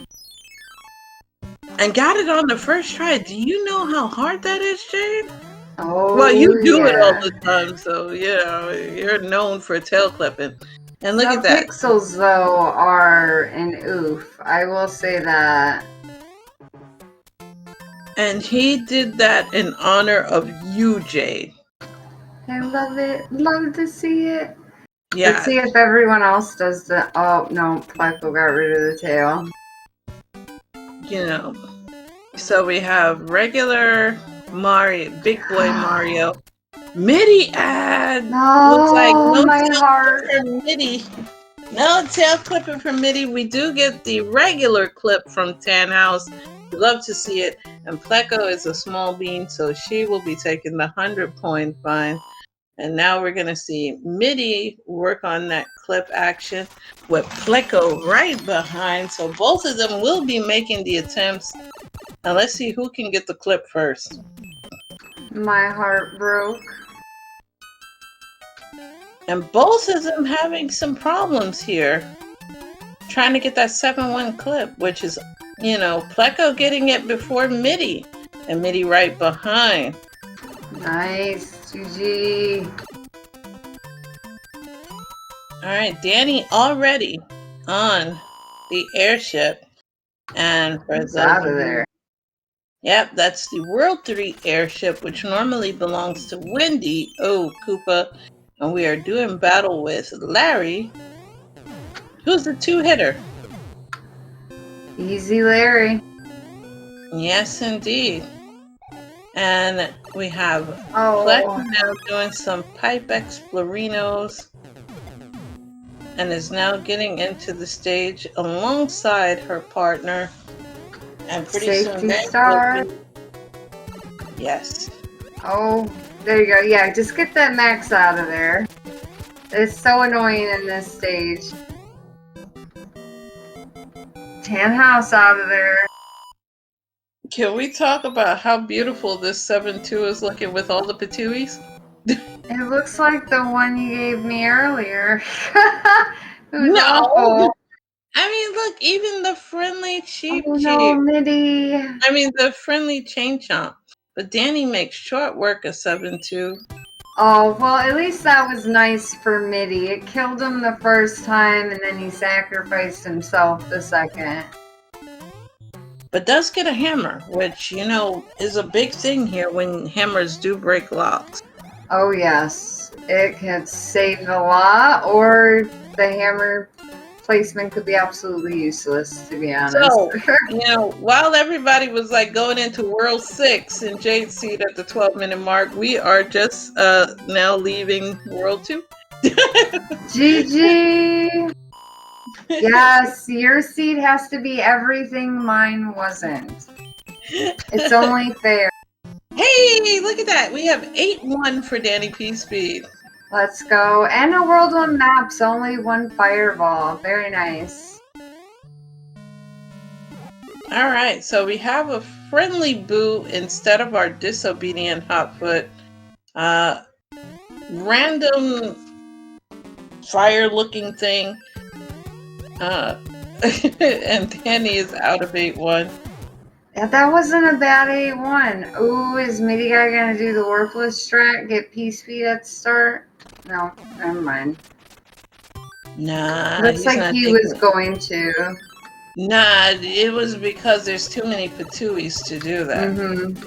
And got it on the first try. Do you know how hard that is, Jade? Oh, well, you do it all the time, so you're known for tail clipping. And look the at that. pixels, though, are an oof. I will say that. And he did that in honor of you, Jade. I love it. Love to see it. Yeah. Let's see if everyone else does the. Oh no, Pleco got rid of the tail. You know. So we have regular Mario, big boy Mario. MIDI ad. No, looks like no my tail heart. clipping for MIDI. No tail clipping from MIDI. We do get the regular clip from Tannhausx. We love to see it. And Pleco is a small bean, so she will be taking the 100-point fine. And now we're going to see MIDI work on that clip action with Pleco right behind. So both of them will be making the attempts. Now let's see who can get the clip first. My heart broke. And both of them having some problems here. Trying to get that 7-1 clip, which is, Pleco getting it before MIDI. And MIDI right behind. Nice. GG. Alright, Danny already on the airship. And for It's out of there. Yep, that's the World 3 airship, which normally belongs to Wendy. Oh, Koopa. And we are doing battle with Larry, who's the 2-hitter. Easy Larry. Yes, indeed. And we have Pleco now doing some pipe explorinos. And is now getting into the stage alongside her partner. And pretty Safety soon star. Yes. Oh, there you go. Yeah, just get that max out of there. It's so annoying in this stage. Tannhausx out of there. Can we talk about how beautiful this 7-2 is looking with all the patooies? It looks like the one you gave me earlier. It was no. awful. I mean, look, even the friendly cheap. No, MIDI. I mean, the friendly chain chomp. But Danny makes short work of 7-2. Oh, well, at least that was nice for MIDI. It killed him the first time, and then he sacrificed himself the second. But does get a hammer, which, is a big thing here when hammers do break locks. Oh, yes. It can save a lot, or the hammer placement could be absolutely useless, to be honest. So, while everybody was going into World 6 and Jade's seat at the 12-minute mark, we are just now leaving World 2. GG! Yes, your seed has to be everything mine wasn't. It's only fair. Hey, look at that. We have 8-1 for DannyPSpeed. Let's go. And a World 1 map's only 1 fireball. Very nice. Alright, so we have a friendly Boo instead of our disobedient Hotfoot. Random fire-looking thing. And Danny is out of 8-1. Yeah, that wasn't a bad 8-1. Ooh, is MidiGuy gonna do the Warpless strat? Get P-Speed at the start? No, never mind. Nah. Looks like he was going to. Nah, it was because there's too many Patuis to do that. Mm-hmm.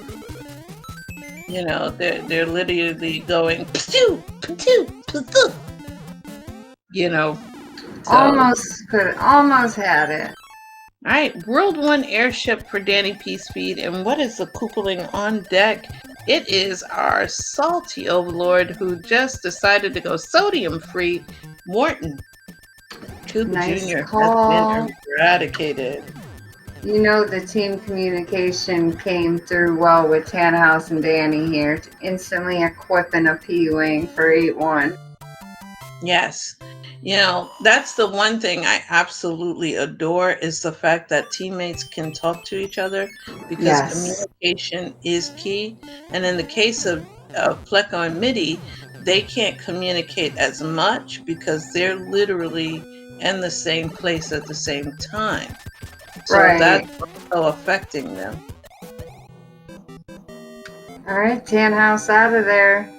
You know, they're literally going Patu, Patu, Patu. You know, so. Almost had it. All right, World 1 airship for DannyPSpeed, and what is the coupling on deck? It is our salty overlord who just decided to go sodium-free, Morton. Cuba Nice Jr. call. has been eradicated. You know the team communication came through well with Tannhausx and Danny here, instantly equipping a P-Wing for 8-1. Yes. You know, that's the one thing I absolutely adore is the fact that teammates can talk to each other because Yes. communication is key. And in the case of Pleco and Midi, they can't communicate as much because they're literally in the same place at the same time. So Right. that's also affecting them. All right, Tannhausx out of there.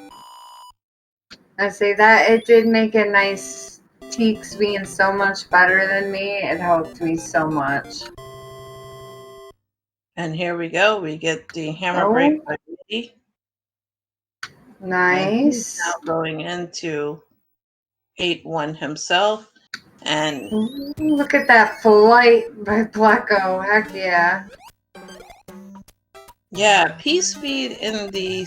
I say that it did make a nice Teeks being so much better than me. It helped me so much. And here we go. We get the hammer break by Midi. Nice. And he's now going into 8-1 himself. And look at that flight by Pleco. Heck yeah. Yeah, PSpeed in the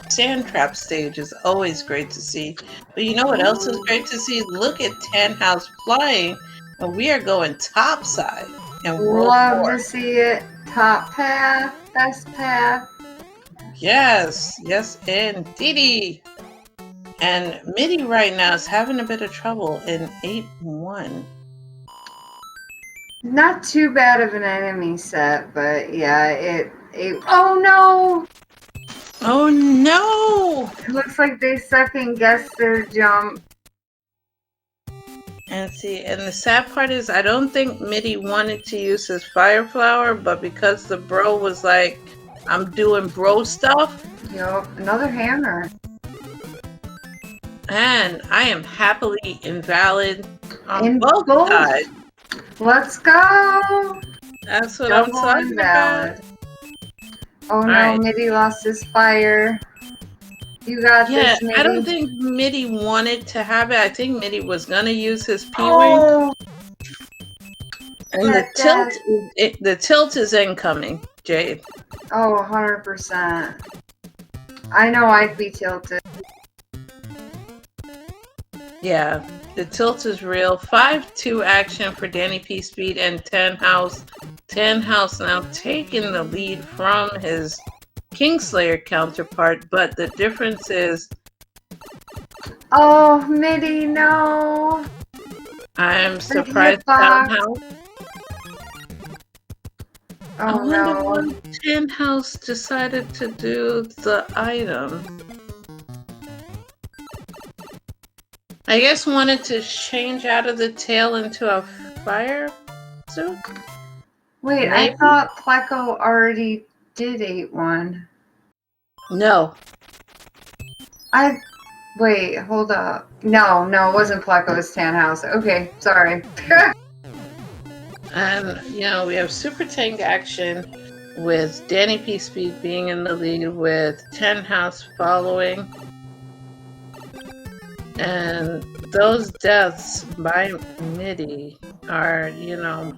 sand trap stage is always great to see. But you know what else is great to see? Look at Tannhausx flying, and we are going topside in World Love 4. to see it. Top path, best path. Yes, yes, indeedy. And Midi right now is having a bit of trouble in 8-1. Not too bad of an enemy set, but yeah, it oh no! Oh no! It looks like they second guessed their jump. And see, and the sad part is I don't think Midi wanted to use his fire flower, but because the bro was like, I'm doing bro stuff. Yup, another hammer. And I am happily invalid on both sides. Let's go! That's what Double I'm talking invalid. about. Oh no, right. Midi lost his fire. You got this, Midi. I don't think Midi wanted to have it. I think Midi was going to use his P-Wing. Oh, and the tilt is incoming, Jade. Oh, 100%. I know I'd be tilted. Yeah, the tilt is real. 5-2 action for DannyPSpeed and Tannhausx. Tannhausx now taking the lead from his Kingslayer counterpart, but the difference is... Oh, Midi, no! I'm surprised Tannhausx. I wonder what Tannhausx decided to do the item. I guess wanted to change out of the tail into a fire suit? Wait, maybe? I thought Pleco already did 8-1. No. Wait, hold up. No, it wasn't Pleco, it was Tannhausx. Okay, sorry. And, you know, we have super tank action with DannyPSpeed being in the lead with Tannhausx following. And those deaths by Midi are, you know,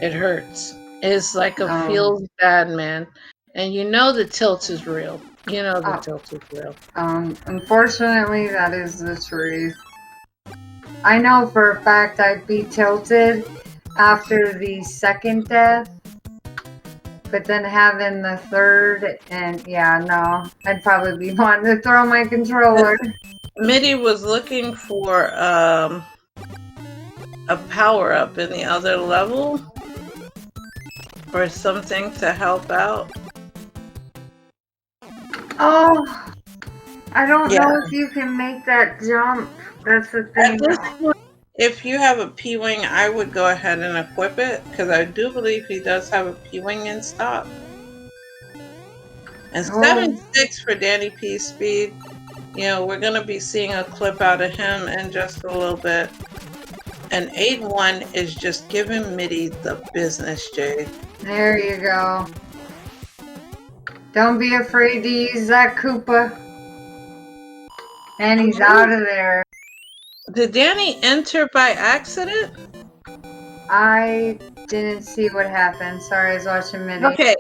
it hurts. It's like a feels bad, man. And you know the tilt is real. You know the tilt is real. Unfortunately, that is the truth. I know for a fact I'd be tilted after the second death, but then having the third, and yeah, no, I'd probably be wanting to throw my controller. Midi was looking for a power-up in the other level or something to help out. Oh, I don't know if you can make that jump. That's the thing. At this point, if you have a P-Wing, I would go ahead and equip it, because I do believe he does have a P-Wing in stock. And 7-6 for DannyPSpeed. You know, we're going to be seeing a clip out of him in just a little bit. And 8-1 is just giving Midi the business, Jay. There you go. Don't be afraid to use that Koopa. And he's out of there. Did Danny enter by accident? I didn't see what happened. Sorry, I was watching Midi. Okay.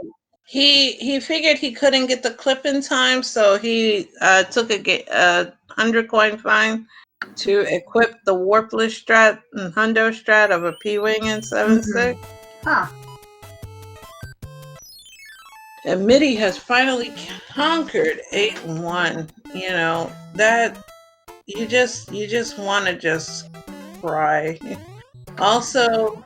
He figured he couldn't get the clip in time, so he took a 100-coin fine to equip the warpless strat and hundo strat of a P-Wing in 7.6. Huh. And Midi has finally conquered 8-1. You know, that you just want to just cry. Also,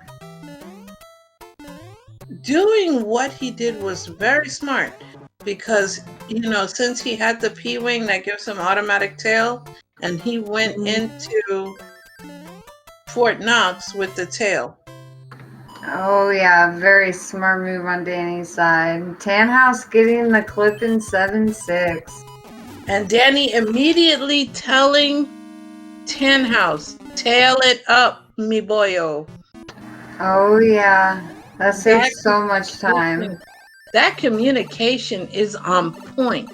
doing what he did was very smart because, you know, since he had the P-Wing that gives him automatic tail, and he went into Fort Knox with the tail. Oh yeah, very smart move on Danny's side. Tannhausx getting the clip in 7.6. And Danny immediately telling Tannhausx, tail it up, me boyo. Oh yeah, that saves so much time. That communication is on point.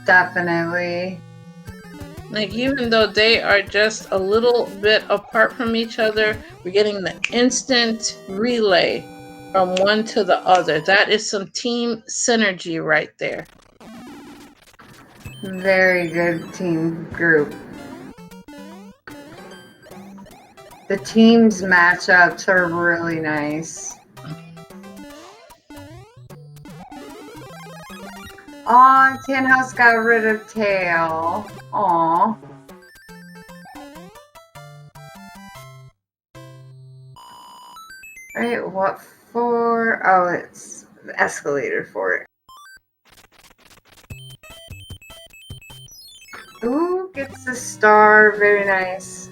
Definitely. Like, even though they are just a little bit apart from each other, we're getting the instant relay from one to the other. That is some team synergy right there. Very good team group. The teams matchups are really nice. Aw, Tannhausx got rid of tail. Aw. Alright, what for? Oh, it's the escalator for it. Ooh, gets the star. Very nice.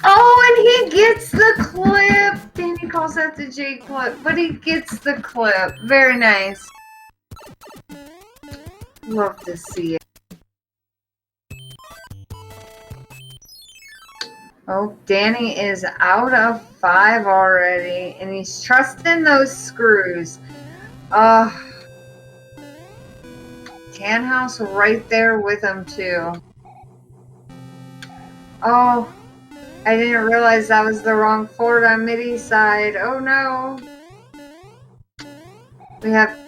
Oh, and he gets the clip. Danny calls that the J clip, but he gets the clip. Very nice. Love to see it. Oh, Danny is out of 5 already, and he's trusting those screws. Tannhausx right there with him too. Oh, I didn't realize that was the wrong fort on Midi's side. Oh no. We have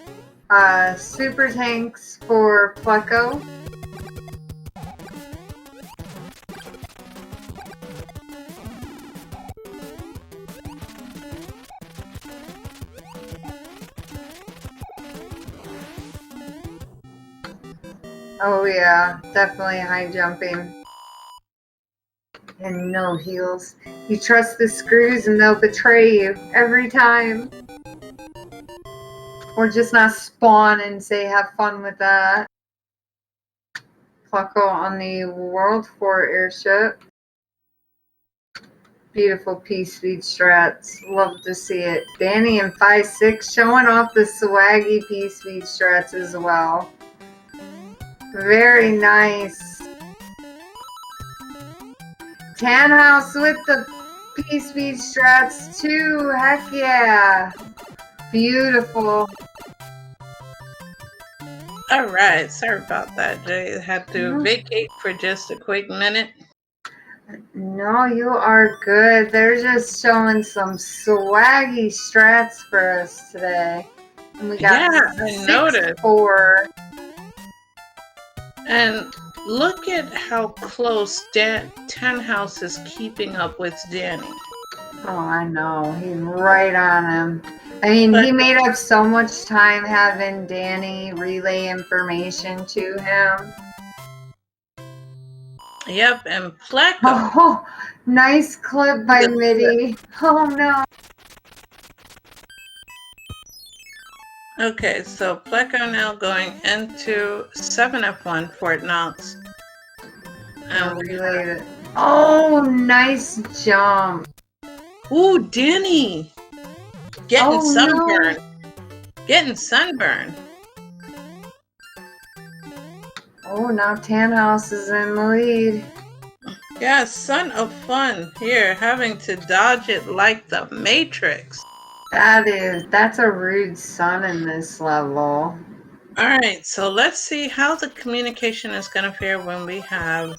super tanks for Pleco. Oh yeah, definitely high jumping. And no heals. You trust the screws and they'll betray you every time. Or just not spawn and say have fun with that. Pleco on the World 4 airship. Beautiful P-Speed strats. Love to see it. Danny and 5.6 showing off the swaggy P-Speed strats as well. Very nice. Tannhausx with the P-Speed strats too. Heck yeah. Beautiful. All right, sorry about that, Jay. Had to vacate for just a quick minute. No, you are good. They're just showing some swaggy strats for us today. And we got I noticed. 6-4. And look at how close Tannhausx is keeping up with Danny. Oh, I know. He's right on him. I mean, he made up so much time having Danny relay information to him. Yep, and Pleco. Oh, nice clip by Midi. Oh, no. Okay, so Pleco now going into 7F1 Fort Knox. And related. Oh, nice jump. Ooh, Danny. Getting sunburned. No. Getting sunburned. Oh, now Tannhausx is in the lead. Yeah, son of fun. Here, having to dodge it like the Matrix. That's a rude son in this level. Alright, so let's see how the communication is going to fare when we have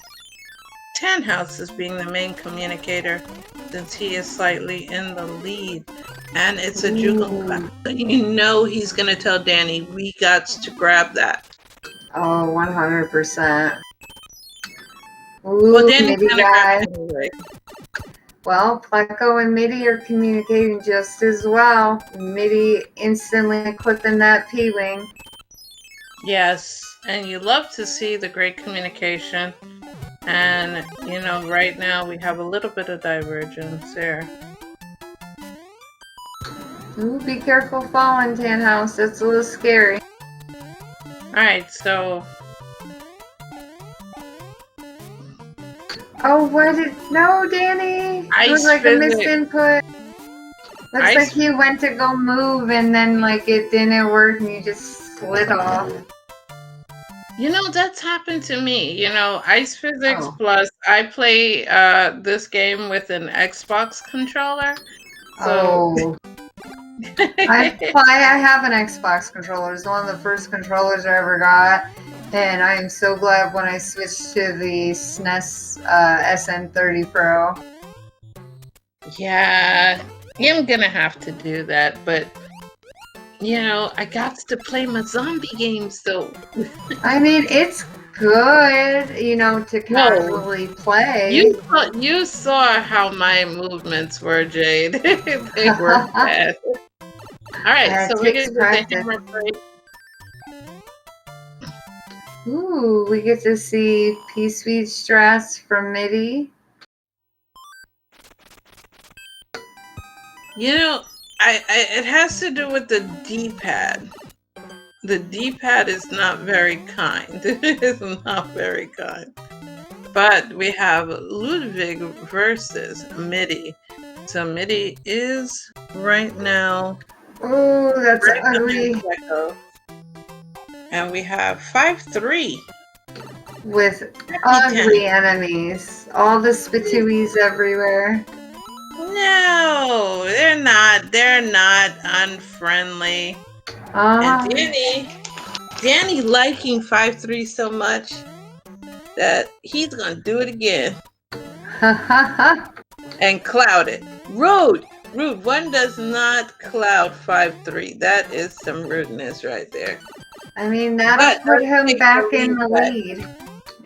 Tannhausx as being the main communicator, since he is slightly in the lead. And it's a juggle clap. You know he's going to tell Danny, we got to grab that. Oh, 100%. Well, Ooh, Danny's MIDI going to grab guy. it anyway. Well, Pleco and MIDI are communicating just as well. MIDI instantly clipping that P-Wing. Yes, and you love to see the great communication. And, you know, right now we have a little bit of divergence there. Ooh, be careful falling, Tannhausx. That's a little scary. Alright, so... Oh, what did... No, Danny! It was like a missed input. Looks like he went to go move and then, like, it didn't work and you just slid off. You know, that's happened to me. You know, Ice Physics Plus, I play this game with an Xbox controller. So... I have an Xbox controller. It's one of the first controllers I ever got. And I am so glad when I switched to the SNES SM30 Pro. Yeah, I'm gonna have to do that, but you know, I got to play my zombie games though. I mean, it's good, you know, to casually play. You saw how my movements were, Jade. They were bad. Alright, so we're gonna do the hammer break. Ooh, we get to see P-Speed stress from MIDI. You know, it has to do with the D-pad. The D-pad is not very kind. It is not very kind. But we have Ludwig versus MIDI. So MIDI is right now... Oh, that's ugly. And we have 5-3. With ugly enemies. All the spitooies everywhere. No, they're not. They're not unfriendly. And Danny liking 5-3 so much that he's gonna do it again. And cloud it. Rude. One does not cloud 5-3. That is some rudeness right there. I mean, that'll put him back in the lead.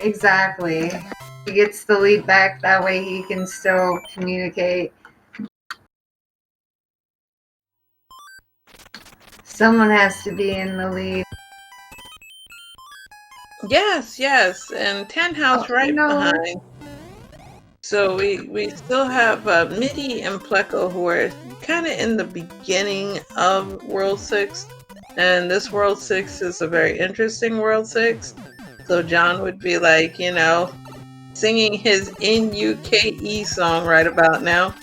Exactly. He gets the lead back, that way he can still communicate. Someone has to be in the lead. Yes, and Tannhausx right behind. So we still have MIDI and Pleco who are kind of in the beginning of World 6. And this World 6 is a very interesting World 6. So John would be like, you know, singing his N-U-K-E song right about now.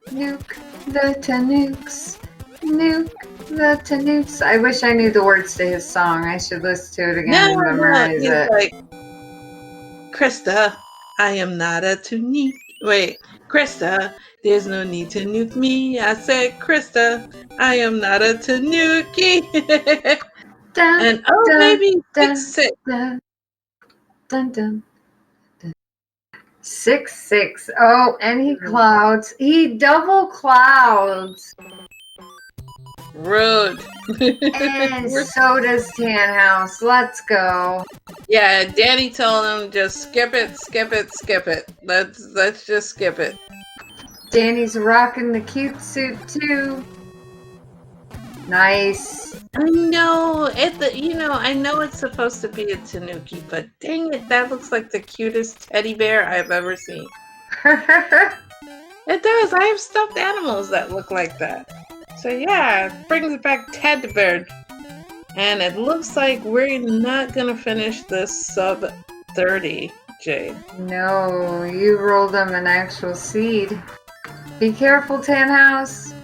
Nuke the Tannhausx. Nuke the Tannhausx. I wish I knew the words to his song. I should listen to it again and memorize it. Like, Krista, I am not a tunique. Wait, Krista, there's no need to nuke me. I said, Krista, I am not a tanuki. And baby, 6-6. Dun, dun, dun. 6-6. Oh, and he clouds. He double clouds. Rude. And so does Tannhausx. Let's go. Yeah, Danny told him just skip it. Let's just skip it. Danny's rocking the cute suit too. Nice. I know I know it's supposed to be a tanuki, but dang it, that looks like the cutest teddy bear I've ever seen. It does. I have stuffed animals that look like that. So yeah, it brings back Ted Bird. And it looks like we're not gonna finish this sub 30, Jade. No, you rolled them an actual seed. Be careful, Tannhausx.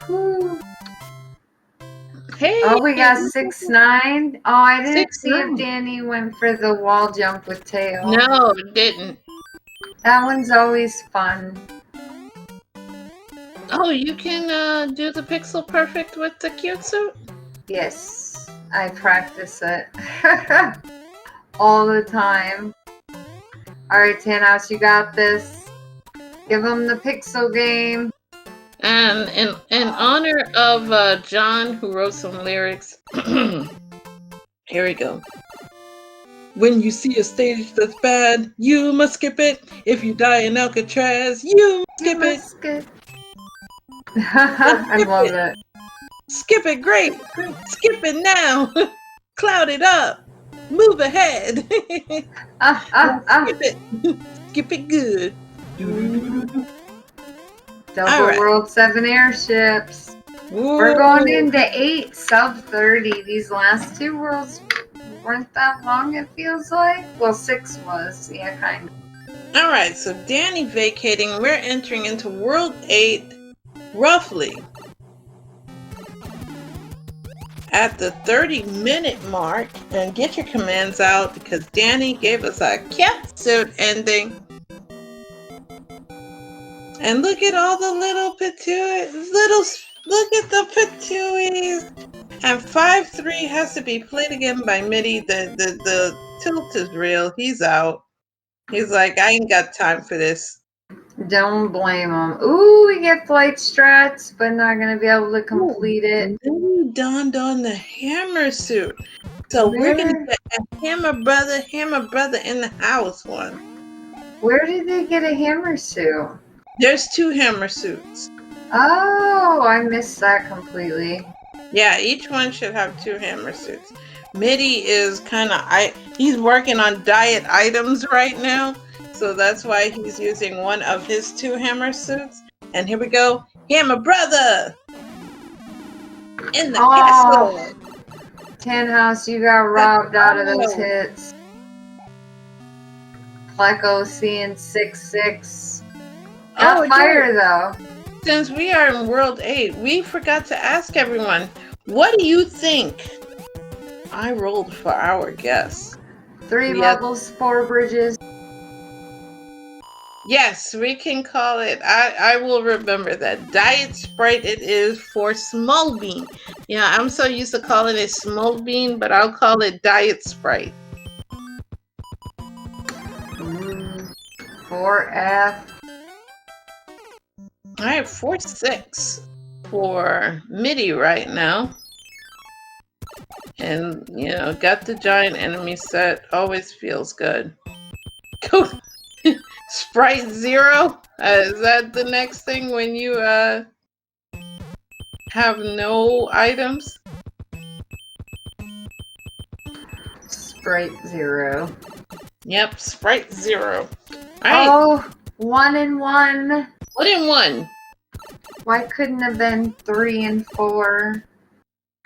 Whew. Hey, Oh, we got 6-9. Oh, I didn't see if 6-9. Danny went for the wall jump with tail. No, it didn't. That one's always fun. Oh, you can do the pixel perfect with the cute suit? Yes, I practice it all the time. All right, Tannhausx, you got this. Give him the pixel game. And in honor of John, who wrote some lyrics, here we go. When you see a stage that's bad, you must skip it. If you die in Alcatraz, you must skip it. Skip. I love it. Skip it, great. Skip it now. Cloud it up. Move ahead. Skip it. Skip it good. Double right. World 7 airships. Ooh. We're going into 8 sub 30. These last 2 worlds weren't that long, it feels like. Well, 6 was. Yeah, kind of. All right, so Danny vacating. We're entering into World 8 roughly at the 30-minute mark. And get your commands out because Danny gave us a cat suit ending. And look at all the little patooies. Look at the patooies. And 5-3 has to be played again by Midi. The tilt is real. He's out. He's like, I ain't got time for this. Don't blame him. Ooh, we get flight strats, but not going to be able to complete it. And then you donned on the hammer suit. So we're going to get a hammer brother in the house one. Where did they get a hammer suit? There's 2 hammer suits. Oh, I missed that completely. Yeah, each one should have 2 hammer suits. Midi is kind of, he's working on diet items right now. So that's why he's using one of his 2 hammer suits. And here we go. Hammer brother! In the castle! Tannhausx, you got robbed out of those hits. Pleco seeing 6-6. Got fire though. Since we are in World 8, we forgot to ask everyone, what do you think I rolled for our guests? 3 levels, 4 bridges. Yes, we can call it. I will remember that. Diet Sprite it is for Small Bean. Yeah, I'm so used to calling it Small Bean, but I'll call it Diet Sprite. 4F. All right, 4-6 for Midi right now. And, you know, got the giant enemy set. Always feels good. Sprite 0? Is that the next thing when you have no items? Sprite 0. Yep, Sprite 0. All right. Oh, 1 and 1. 1 and 1. Why couldn't have been 3 and 4?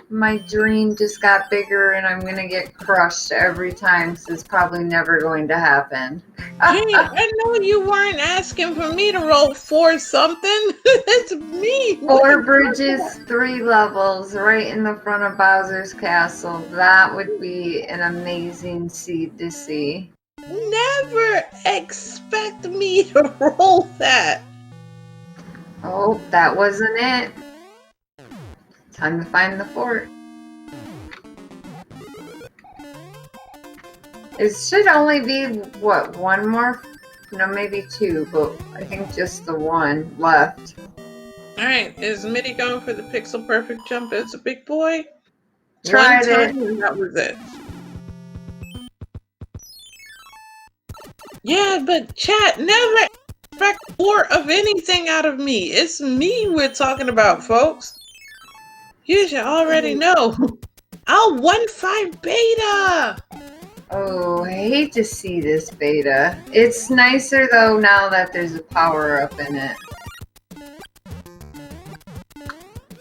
My dream just got bigger and I'm going to get crushed every time, so it's probably never going to happen. Hey, I know you weren't asking for me to roll 4 something. It's me. 4 bridges, 3 levels, right in the front of Bowser's castle. That would be an amazing seed to see. Never expect me to roll that. Oh, that wasn't it. Time to find the fort. It should only be, what, 1 more? No, maybe 2, but I think just the 1 left. Alright, is Midi going for the pixel perfect jump as a big boy? Tried it. And that was it. Yeah, but chat, never expect more of anything out of me. It's me we're talking about, folks. You should already know. I'll 1-5 beta. Oh, I hate to see this beta. It's nicer though now that there's a power up in it.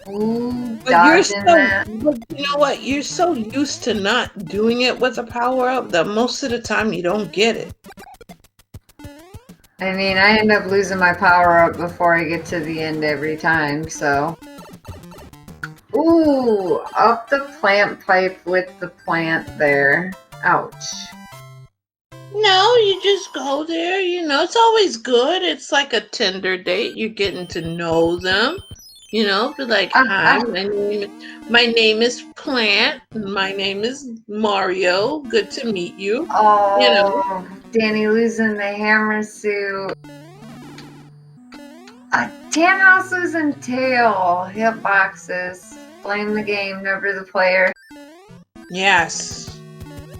Ooh, dodging that. But you know what? You're so used to not doing it with a power up that most of the time you don't get it. I mean, I end up losing my power up before I get to the end every time, so. Ooh, up the plant pipe with the plant there. Ouch. No, you just go there. It's always good. It's like a Tinder date. You're getting to know them. Be like, hi, my name is Plant. My name is Mario. Good to meet you. Oh, Danny losing the hammer suit. Tannhausx losing tail. Hitboxes. Blame the game, never the player. Yes.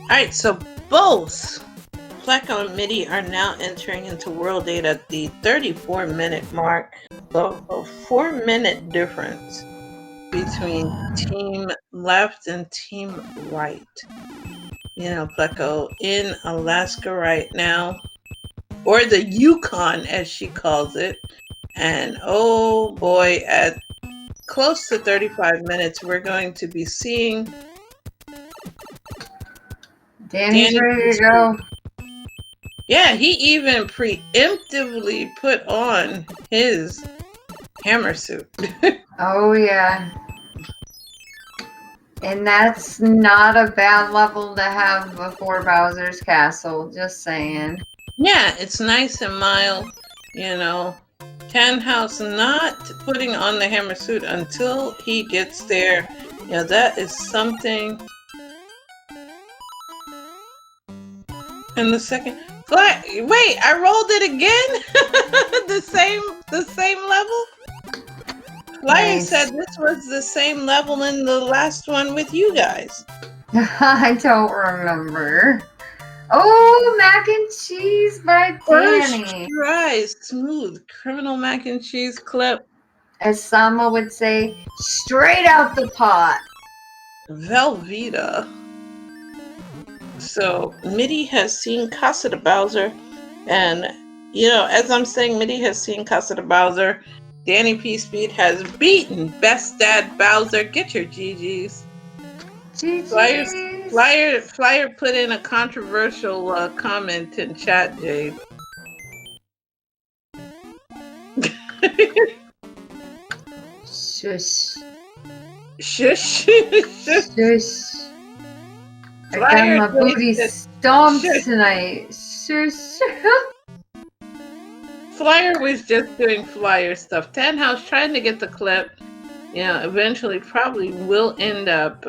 All right, so both Pleco and MIDI are now entering into world date at the 34-minute mark. So a 4-minute difference between team left and team right. Pleco in Alaska right now, or the Yukon as she calls it. And oh boy, at close to 35 minutes, we're going to be seeing Danny's ready to go. Yeah, he even preemptively put on his hammer suit. Oh, yeah. And that's not a bad level to have before Bowser's Castle, just saying. Yeah, it's nice and mild, Tannhausx not putting on the hammer suit until he gets there. That is something. And the second, wait, I rolled it again. the same level. Flyer said this was the same level in the last one with you guys. I don't remember. Oh, mac and cheese by Danny. First try, smooth criminal mac and cheese clip. As Sama would say, straight out the pot. Velveeta. So MIDI has seen Casa de Bowser, and as I'm saying, MIDI has seen Casa de Bowser. DannyPSpeed has beaten Best Dad Bowser. Get your GGs. Flyer put in a controversial comment in chat, Jade. Shush. Shush. Shush. I got my booty stomped tonight. Shush. Flyer was just doing Flyer stuff. Tannhausx trying to get the clip. Eventually probably will end up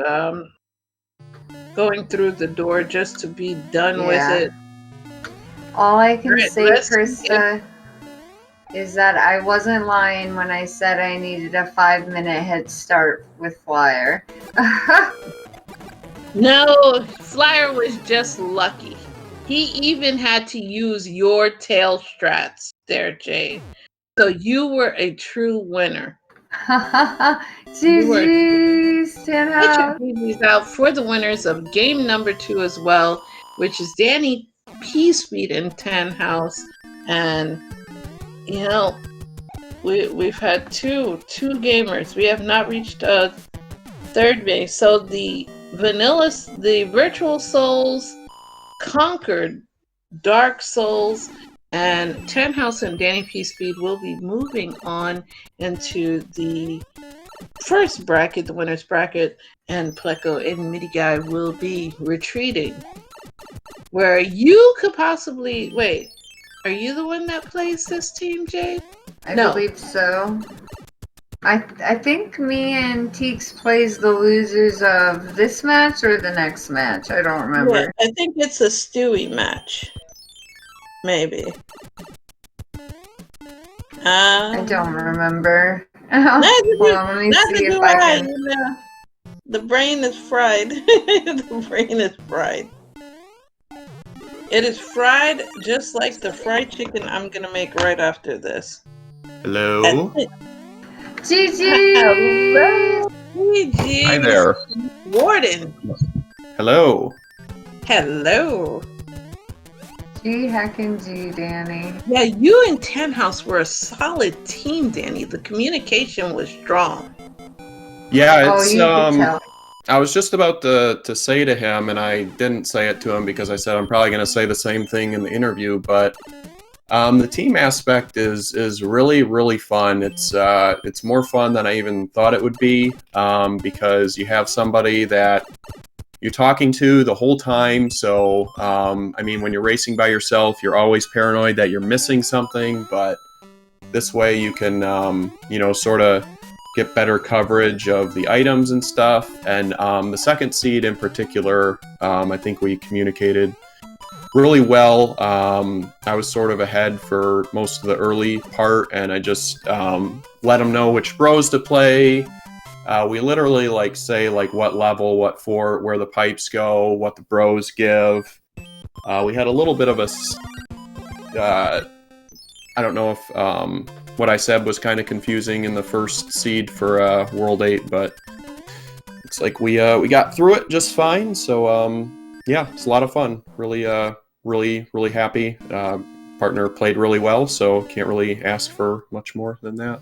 going through the door just to be done with it. All I can say, Krista, is that I wasn't lying when I said I needed a 5-minute head start with Flyer. No, Flyer was just lucky. He even had to use your tail strats there, Jade. So you were a true winner. GG's, Tannhausx. GG's out for the winners of game number 2 as well, which is DannyPSpeed and Tannhausx. And we've had two gamers. We have not reached third base. So the Virtual Souls conquered Dark Souls, and Tannhausx and DannyPSpeed will be moving on into the first bracket, the winner's bracket, and Pleco and MidiGuy will be retreating. Where you could possibly wait. Are you the one that plays this team, Jade? I believe so. I think me and Teeks plays the losers of this match or the next match. I don't remember. Yeah, I think it's a Stewie match. Maybe. I don't remember. Let me see if I can. The brain is fried. The brain is fried. It is fried just like the fried chicken I'm gonna make right after this. Hello. GG. Hello. GG. Hi there. Warden. Hello. Hello. G heckin' G, Danny. Yeah, you and Tannhausx were a solid team, Danny. The communication was strong. Yeah, it's I was just about to say to him, and I didn't say it to him because I said I'm probably going to say the same thing in the interview, but The team aspect is really, really fun. It's more fun than I even thought it would be, because you have somebody that you're talking to the whole time. So, I mean, when you're racing by yourself, you're always paranoid that you're missing something, but this way you can, you know, sort of get better coverage of the items and stuff. And the second seed in particular, I think we communicated really well. I was sort of ahead for most of the early part, and I just let them know which bros to play. We literally like say like what level, what fort, where the pipes go, what the bros give. We had a little bit of a, I don't know if what I said was kind of confusing in the first seed for World 8, but it's like we got through it just fine. So yeah, it's a lot of fun. Really happy. Partner played really well, so can't really ask for much more than that.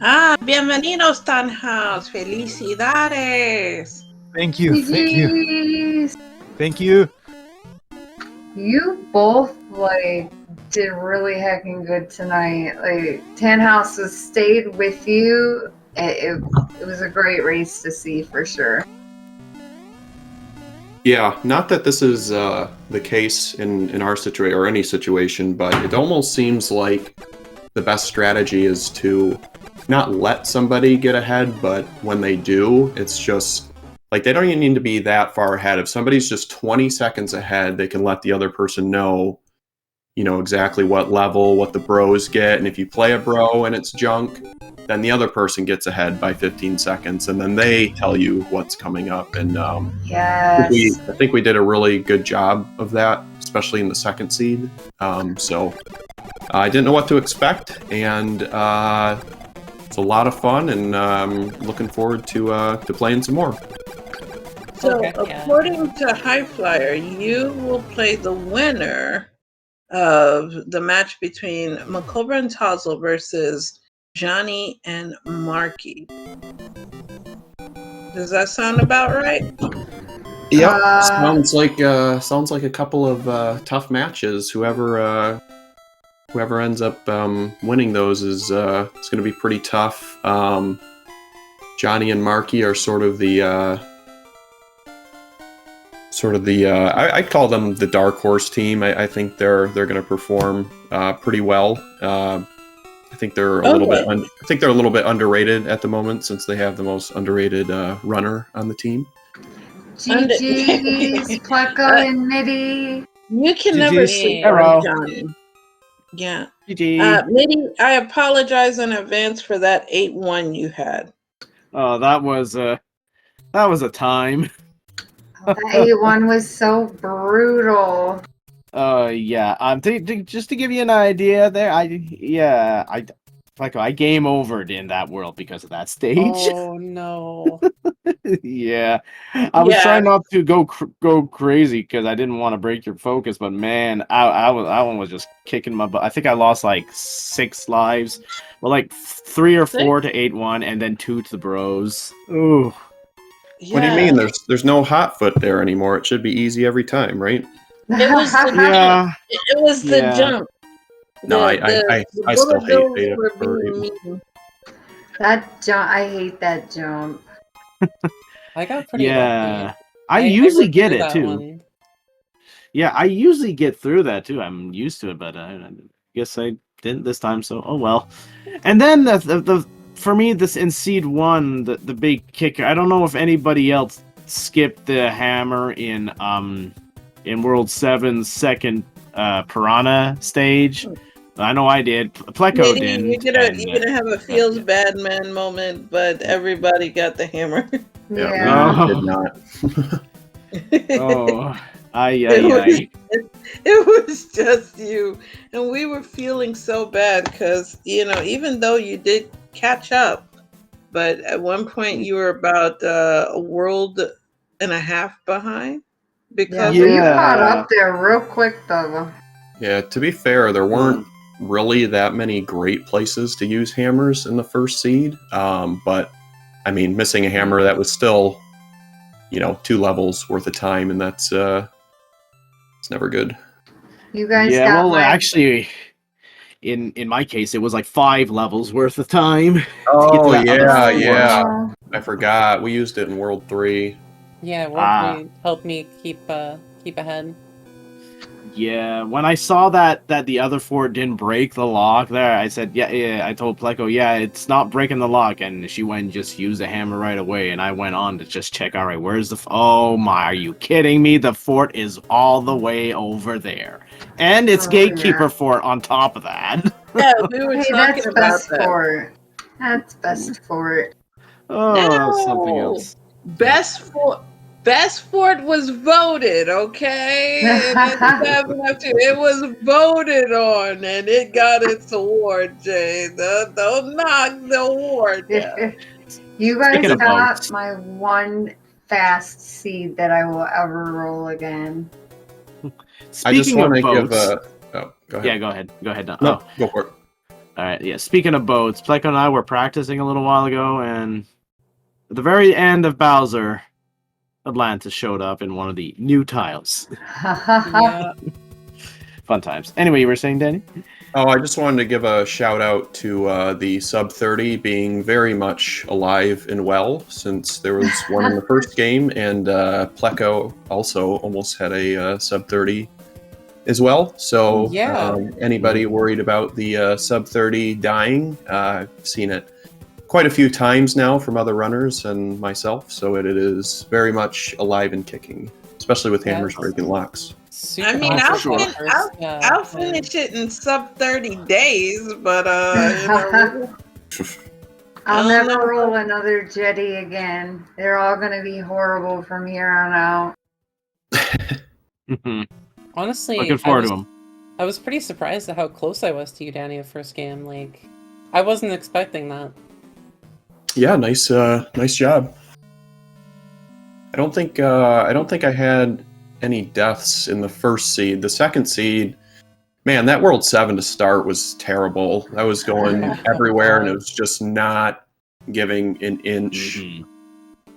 Bienvenidos, Tannhausx. Felicidades. Thank you. Thank you. Thank you. You both like did really heckin' good tonight. Like Tannhausx has stayed with you. It was a great race to see for sure. Yeah, not that this is the case in our situation or any situation, but it almost seems like the best strategy is to not let somebody get ahead, but when they do, it's just like they don't even need to be that far ahead. If somebody's just 20 seconds ahead, they can let the other person know, you know, exactly what level, what the bros get. And if you play a bro and it's junk, then the other person gets ahead by 15 seconds, and then they tell you what's coming up. And yes. I think we did a really good job of that, especially in the second seed. So I didn't know what to expect, and it's a lot of fun, and looking forward to playing some more. So, according to Highflyer, you will play the winner of the match between Macobra and Tozzle versus Johnny and Marky. Does that sound about right? Yep, sounds like a couple of tough matches. Whoever ends up winning those is it's going to be pretty tough. Johnny and Marky are sort of the I'd call them the dark horse team. I think they're going to perform pretty well. I think they're a little bit underrated at the moment, since they have the most underrated runner on the team. GG's, Pleco and Midi. You can never sleep on Johnny. Yeah. Midi, I apologize in advance for that 8-1 you had. Oh, that was a time. That 8-1 was so brutal. Yeah. Just to give you an idea, there, I game overed in that world because of that stage. Oh no. Yeah, I was trying not to go crazy because I didn't want to break your focus, but man, that one was just kicking my butt. I think I lost like 6 lives, well, like 3 or 4 to 8-1, and then 2 to the bros. Ooh. Yeah. What do you mean? There's no hot foot there anymore. It should be easy every time, right? It was the jump. It was the jump. No, I still hate it. That jump, I hate that jump. I got pretty lucky. I usually get it too. One. Yeah, I usually get through that too. I'm used to it, but I guess I didn't this time. So oh well. And then the for me, this in Seed 1, the big kicker. I don't know if anybody else skipped the hammer in World 7's second Piranha stage. I know I did. Pleco didn't. You're gonna have a feels bad man moment, but everybody got the hammer. Yeah, I did not. It was just you, and we were feeling so bad because even though you did catch up, but at one point you were about a world and a half behind. Because you caught up there real quick, though. Yeah, to be fair, there weren't really that many great places to use hammers in the first seed. But I mean, missing a hammer, that was still, 2 levels worth of time, and that's it's never good. You guys actually, in my case, it was like 5 levels worth of time. Oh, to get to that other yeah. Oh, I forgot. We used it in World 3. Yeah, World 3 helped me keep ahead. Yeah, when I saw that the other fort didn't break the lock there, I said, yeah. I told Pleco, yeah, it's not breaking the lock, and she went and just used the hammer right away, and I went on to just check. All right, where's the? Oh my, are you kidding me? The fort is all the way over there, and it's gatekeeper fort on top of that. Yeah, we were hey, talking that's about best that. fort. That's best fort. Oh, that's something else. Best fort was voted, okay? It was voted on, and it got its award, Jay. Don't knock the award down. You guys Speaking of got votes. my one fast seed that I will ever roll again. I just Speaking want of to give boats, a. Oh, go ahead. yeah, go ahead. Go ahead. No, Oh, go for it. all right. Yeah. Speaking of boats, Pleco and I were practicing a little while ago, and at the very end of Bowser, Atlantis showed up in one of the new tiles. Yeah. Fun times. Anyway, you were saying, Danny? Oh, I just wanted to give a shout out to the sub 30 being very much alive and well, since there was one in the first game, and Pleco also almost had a sub 30 as well. So Yeah. anybody worried about the sub 30 dying, I've seen it quite a few times now from other runners and myself, so it is very much alive and kicking, especially with hammers Yes. breaking locks. Super I mean, awesome. I'll finish it in sub 30 days, but you know, I'll don't never know. roll another jetty again. They're all going to be horrible from here on out. Honestly, Looking forward to them. I was pretty surprised at how close I was to you, Danny, the first game. Like, I wasn't expecting that. Yeah, nice job. I don't think I had any deaths in the first seed. The second seed, man, that World 7 to start was terrible. I was going everywhere, and it was just not giving an inch.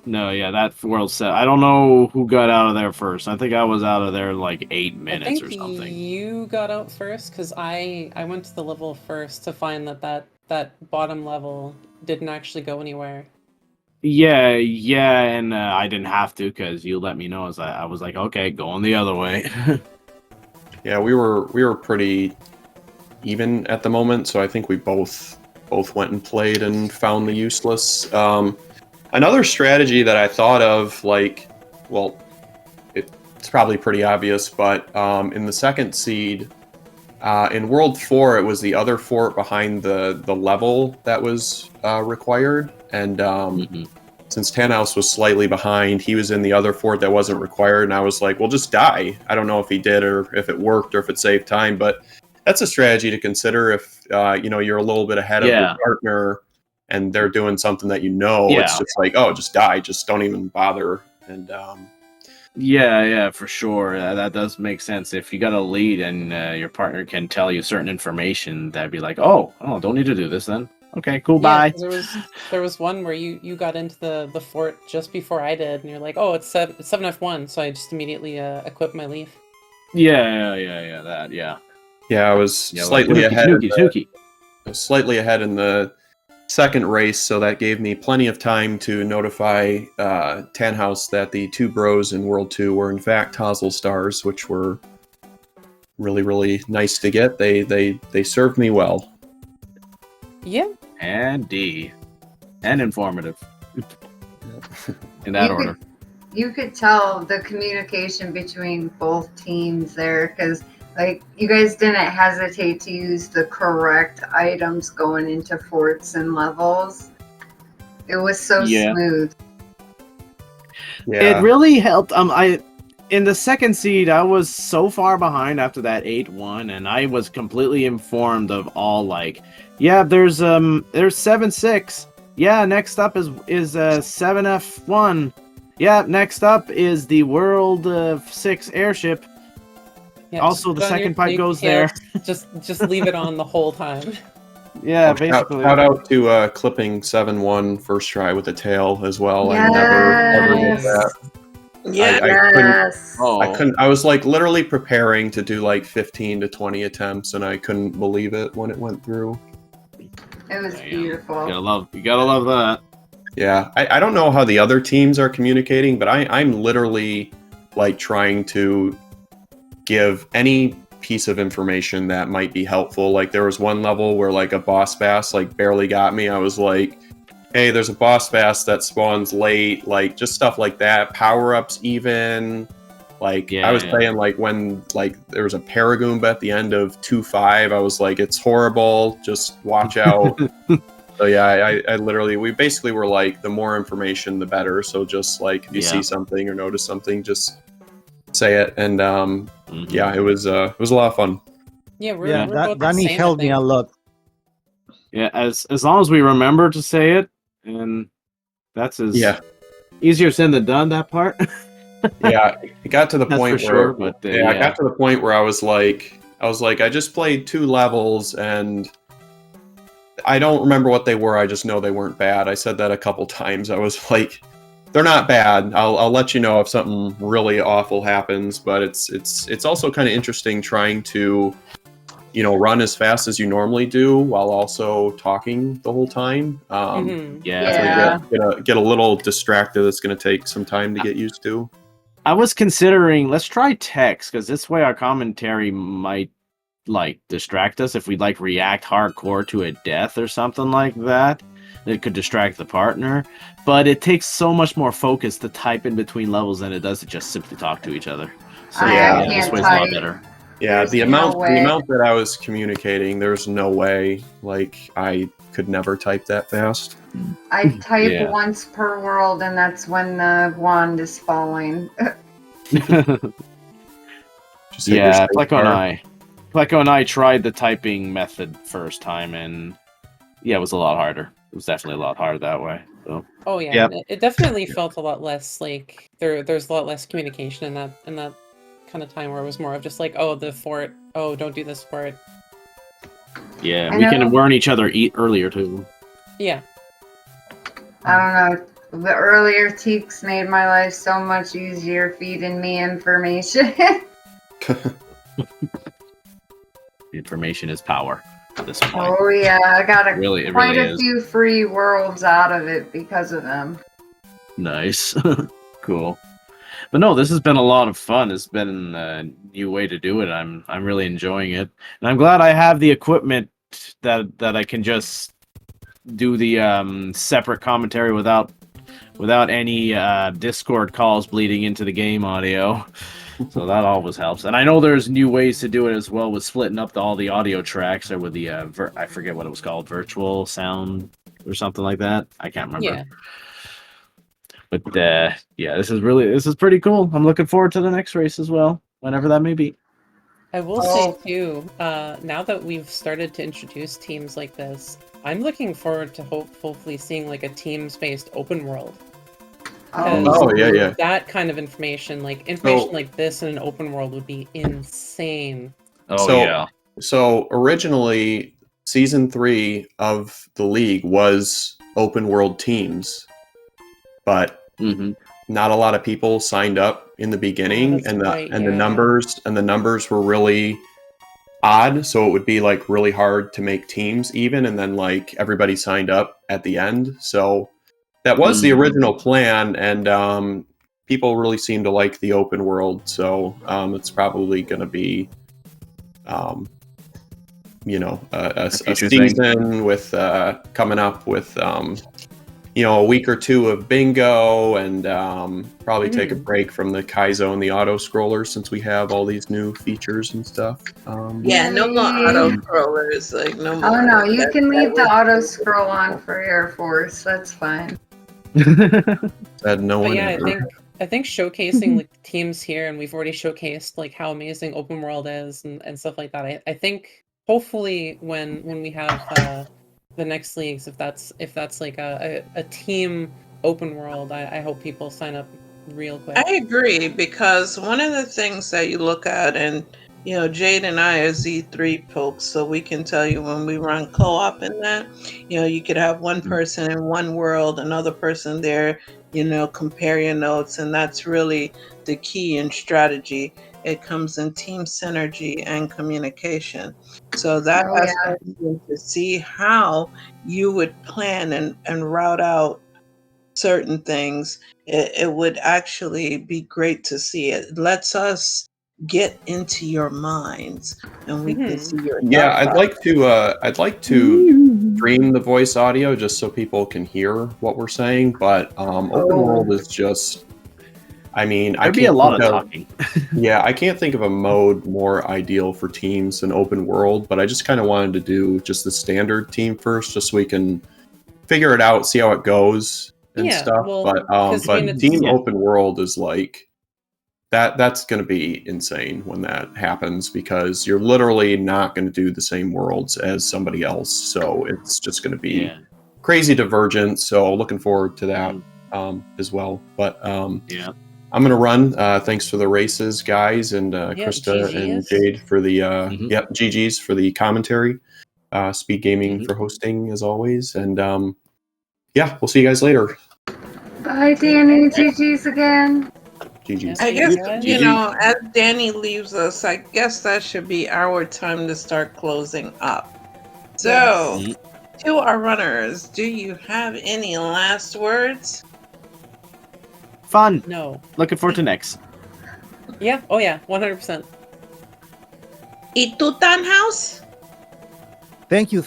No, yeah, that World 7. I don't know who got out of there first. I think I was out of there like 8 minutes I or think something. you got out first, because I went to the level first to find that bottom level didn't actually go anywhere. Yeah, and I didn't have to because you let me know. As I was like, okay, going the other way. Yeah, we were pretty even at the moment, so I think we both went and played and found the useless. Another strategy that I thought of, like, well, it's probably pretty obvious, but in the second seed, in World 4, it was the other fort behind the level that was required, and since Tannhausx was slightly behind, he was in the other fort that wasn't required, and I was like, well, just die. I don't know if he did or if it worked or if it saved time, but that's a strategy to consider if you're a little bit ahead of your partner and they're doing something that it's just like, oh, just die, just don't even bother. And yeah, for sure. That does make sense. If you got a lead and your partner can tell you certain information, that'd be like, oh, don't need to do this then. Okay, cool, bye. There was one where you got into the fort just before I did, and you're like, oh, it's 7F1, so I just immediately equipped my leaf. Yeah, I was slightly ahead. Slightly ahead in the second race, so that gave me plenty of time to notify Tannhausx that the 2 bros in World 2 were in fact Tannhausx stars, which were really, really nice to get. They served me well. Yeah. And D. And informative. In that order. You could tell the communication between both teams there, because like you guys didn't hesitate to use the correct items going into forts and levels. It was so smooth. Yeah. It really helped. In the second seed, I was so far behind after that 8-1, and I was completely informed of all, like, yeah, there's 7-6. Yeah, next up is 7F1. Yeah, next up is the World 6 airship. Yeah, also, the second pipe goes there. Just leave it on the whole time. Yeah, basically. Shout out to clipping 7-1 first try with the tail as well. Yes. I never did that. Yeah. I couldn't. I was like literally preparing to do like 15 to 20 attempts, and I couldn't believe it when it went through. It was beautiful. You gotta love that. Yeah, I don't know how the other teams are communicating, but I'm literally like trying to give any piece of information that might be helpful. Like there was one level where like a boss bass like barely got me. I was like, hey, there's a boss bass that spawns late, like just stuff like that. Power-ups even. Like I was saying like when like there was a Paragoomba at the end of 2.5, I was like, it's horrible, just watch out. So yeah, I literally, we basically were like, the more information, the better. So just like if you see something or notice something, just say it. And yeah, it was a lot of fun. Yeah, we're both Danny helped me a lot. Yeah, as long as we remember to say it, and that's easier said than done. That part. Yeah, it got to the point where, I got to the point where I was like, I just played 2 levels and I don't remember what they were. I just know they weren't bad. I said that a couple times. I was like, they're not bad. I'll let you know if something really awful happens. But it's also kind of interesting trying to, run as fast as you normally do while also talking the whole time. Get a little distracted. It's going to take some time to get used to. I was considering, let's try text, because this way our commentary might distract us if we react hardcore to a death or something like that. It could distract the partner, but it takes so much more focus to type in between levels than it does to just simply talk to each other. So this way's a lot better. Yeah, the amount that I was communicating, there's no way. I could never type that fast. I type once per world, and that's when the wand is falling. Pleco and I tried the typing method first time, and it was a lot harder. It was definitely a lot harder that way. So. Oh yeah, it definitely felt a lot less like there's a lot less communication in that kind of time where it was more of just like, oh, the fort, oh, don't do this fort. Yeah, we can warn each other earlier too. Yeah. I don't know. The earlier teaks made my life so much easier feeding me information. Information is power at this point. Oh yeah, I got quite a is. few free worlds out of it because of them. Nice. Cool. But no, this has been a lot of fun. It's been a new way to do it. I'm really enjoying it. And I'm glad I have the equipment that I can just do the separate commentary without any Discord calls bleeding into the game audio. So that always helps. And I know there's new ways to do it as well with splitting up all the audio tracks, or with the I forget what it was called, virtual sound or something like that. I can't remember. Yeah. But this is pretty cool. I'm looking forward to the next race as well, whenever that may be. I will say too, now that we've started to introduce teams like this, I'm looking forward to hopefully seeing like a teams-based open world. That kind of information like this in an open world would be insane. So originally, season 3 of the league was open world teams, but not a lot of people signed up in the beginning, the numbers were really odd. So it would be like really hard to make teams even, and then like everybody signed up at the end. So that was the original plan, and people really seem to like the open world. So it's probably going to be, a season with coming up with a week or 2 of bingo, and probably take a break from the Kaizo and the auto scrollers, since we have all these new features and stuff. No more auto scrollers. No more. Oh no, you can leave the auto scroll on for Air Force. That's fine. Said no one. I think showcasing like teams here, and we've already showcased like how amazing open world is and stuff like that. I think hopefully when we have the next leagues, if that's like a team open world, I hope people sign up real quick. I agree, because one of the things that you look at, and Jade and I are Z3 folks, so we can tell you when we run co-op in that, you could have one person in one world, another person there compare your notes, and that's really the key in strategy. It comes in team synergy and communication. So that Oh yeah. aspect, to see how you would plan and route out certain things, it would actually be great to see. It lets us get into your minds, and we can see your Yeah, thought I'd like to stream the voice audio just so people can hear what we're saying. But open world is just, I mean, There'd be a lot of talking. Yeah, I can't think of a mode more ideal for teams than open world. But I just kind of wanted to do just the standard team first, just so we can figure it out, see how it goes and stuff. Well, but team open world is like that's going to be insane when that happens, because you're literally not going to do the same worlds as somebody else, so it's just going to be crazy divergent. So looking forward to that as well. But yeah, I'm going to run. Thanks for the races, guys, and Krista GGs. and Jade for the GGs for the commentary. Speed Gaming for hosting as always, and we'll see you guys later. Bye, Danny. GG's again. GG's. I guess, as Danny leaves us, I guess that should be our time to start closing up. So, to our runners, do you have any last words? Fun. No. Looking forward to next. Yeah. Oh yeah. 100%. ¿Y tú, Tannhausx? Thank you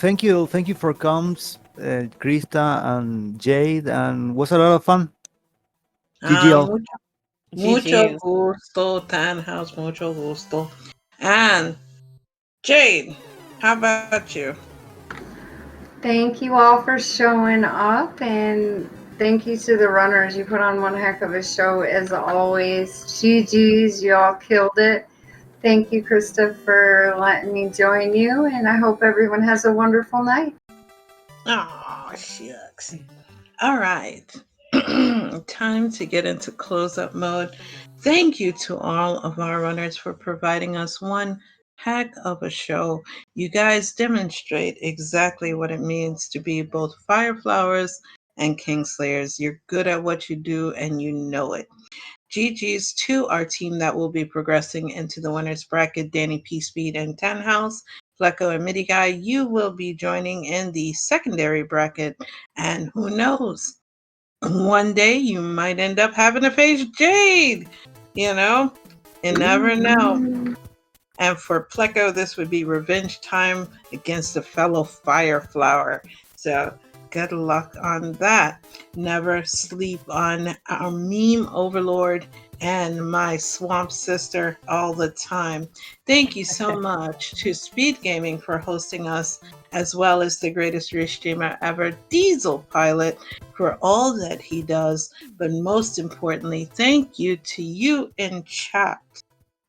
for comes, Krista and Jade, and was a lot of fun. GG. Mucho gusto, Tannhausx. Mucho gusto. And Jade, how about you? Thank you all for showing up, and thank you to the runners. You put on one heck of a show as always. GG's, you all killed it. Thank you, Krista, for letting me join you, and I hope everyone has a wonderful night. Oh, shucks. All right. Time to get into close-up mode. Thank you to all of our runners for providing us one heck of a show. You guys demonstrate exactly what it means to be both Fireflowers and Kingslayers. You're good at what you do, and you know it. GG's to our team that will be progressing into the winners bracket, DannyPSpeed and Tannhausx. Pleco and MidiGuy, you will be joining in the secondary bracket, and who knows, one day you might end up having to face Jade. You never know. And for Pleco, this would be revenge time against a fellow Fireflower. So good luck on that. Never sleep on our meme overlord and my swamp sister all the time. Thank you so much to Speed Gaming for hosting us, as well as the greatest restreamer ever, Diesel Pilot, for all that he does. But most importantly, thank you to you in chat.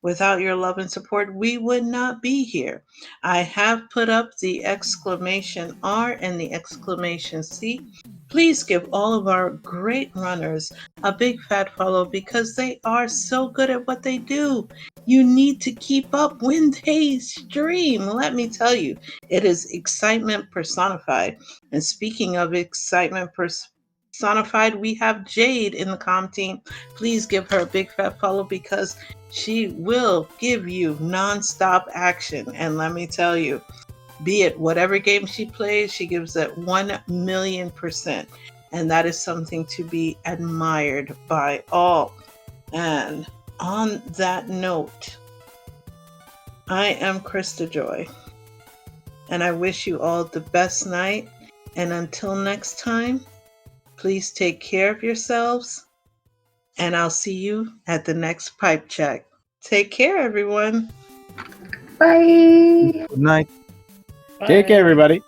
Without your love and support, we would not be here. I have put up the exclamation R and the exclamation C. Please give all of our great runners a big fat follow, because they are so good at what they do. You need to keep up when they stream. Let me tell you, it is excitement personified. And speaking of excitement personified, we have Jade in the comm team. Please give her a big fat follow, because she will give you non-stop action. And let me tell you, be it whatever game she plays, she gives it 1,000,000%. And that is something to be admired by all. And on that note, I am Krista Joy. And I wish you all the best night. And until next time, please take care of yourselves. And I'll see you at the next pipe check. Take care, everyone. Bye. Good night. Take care, everybody.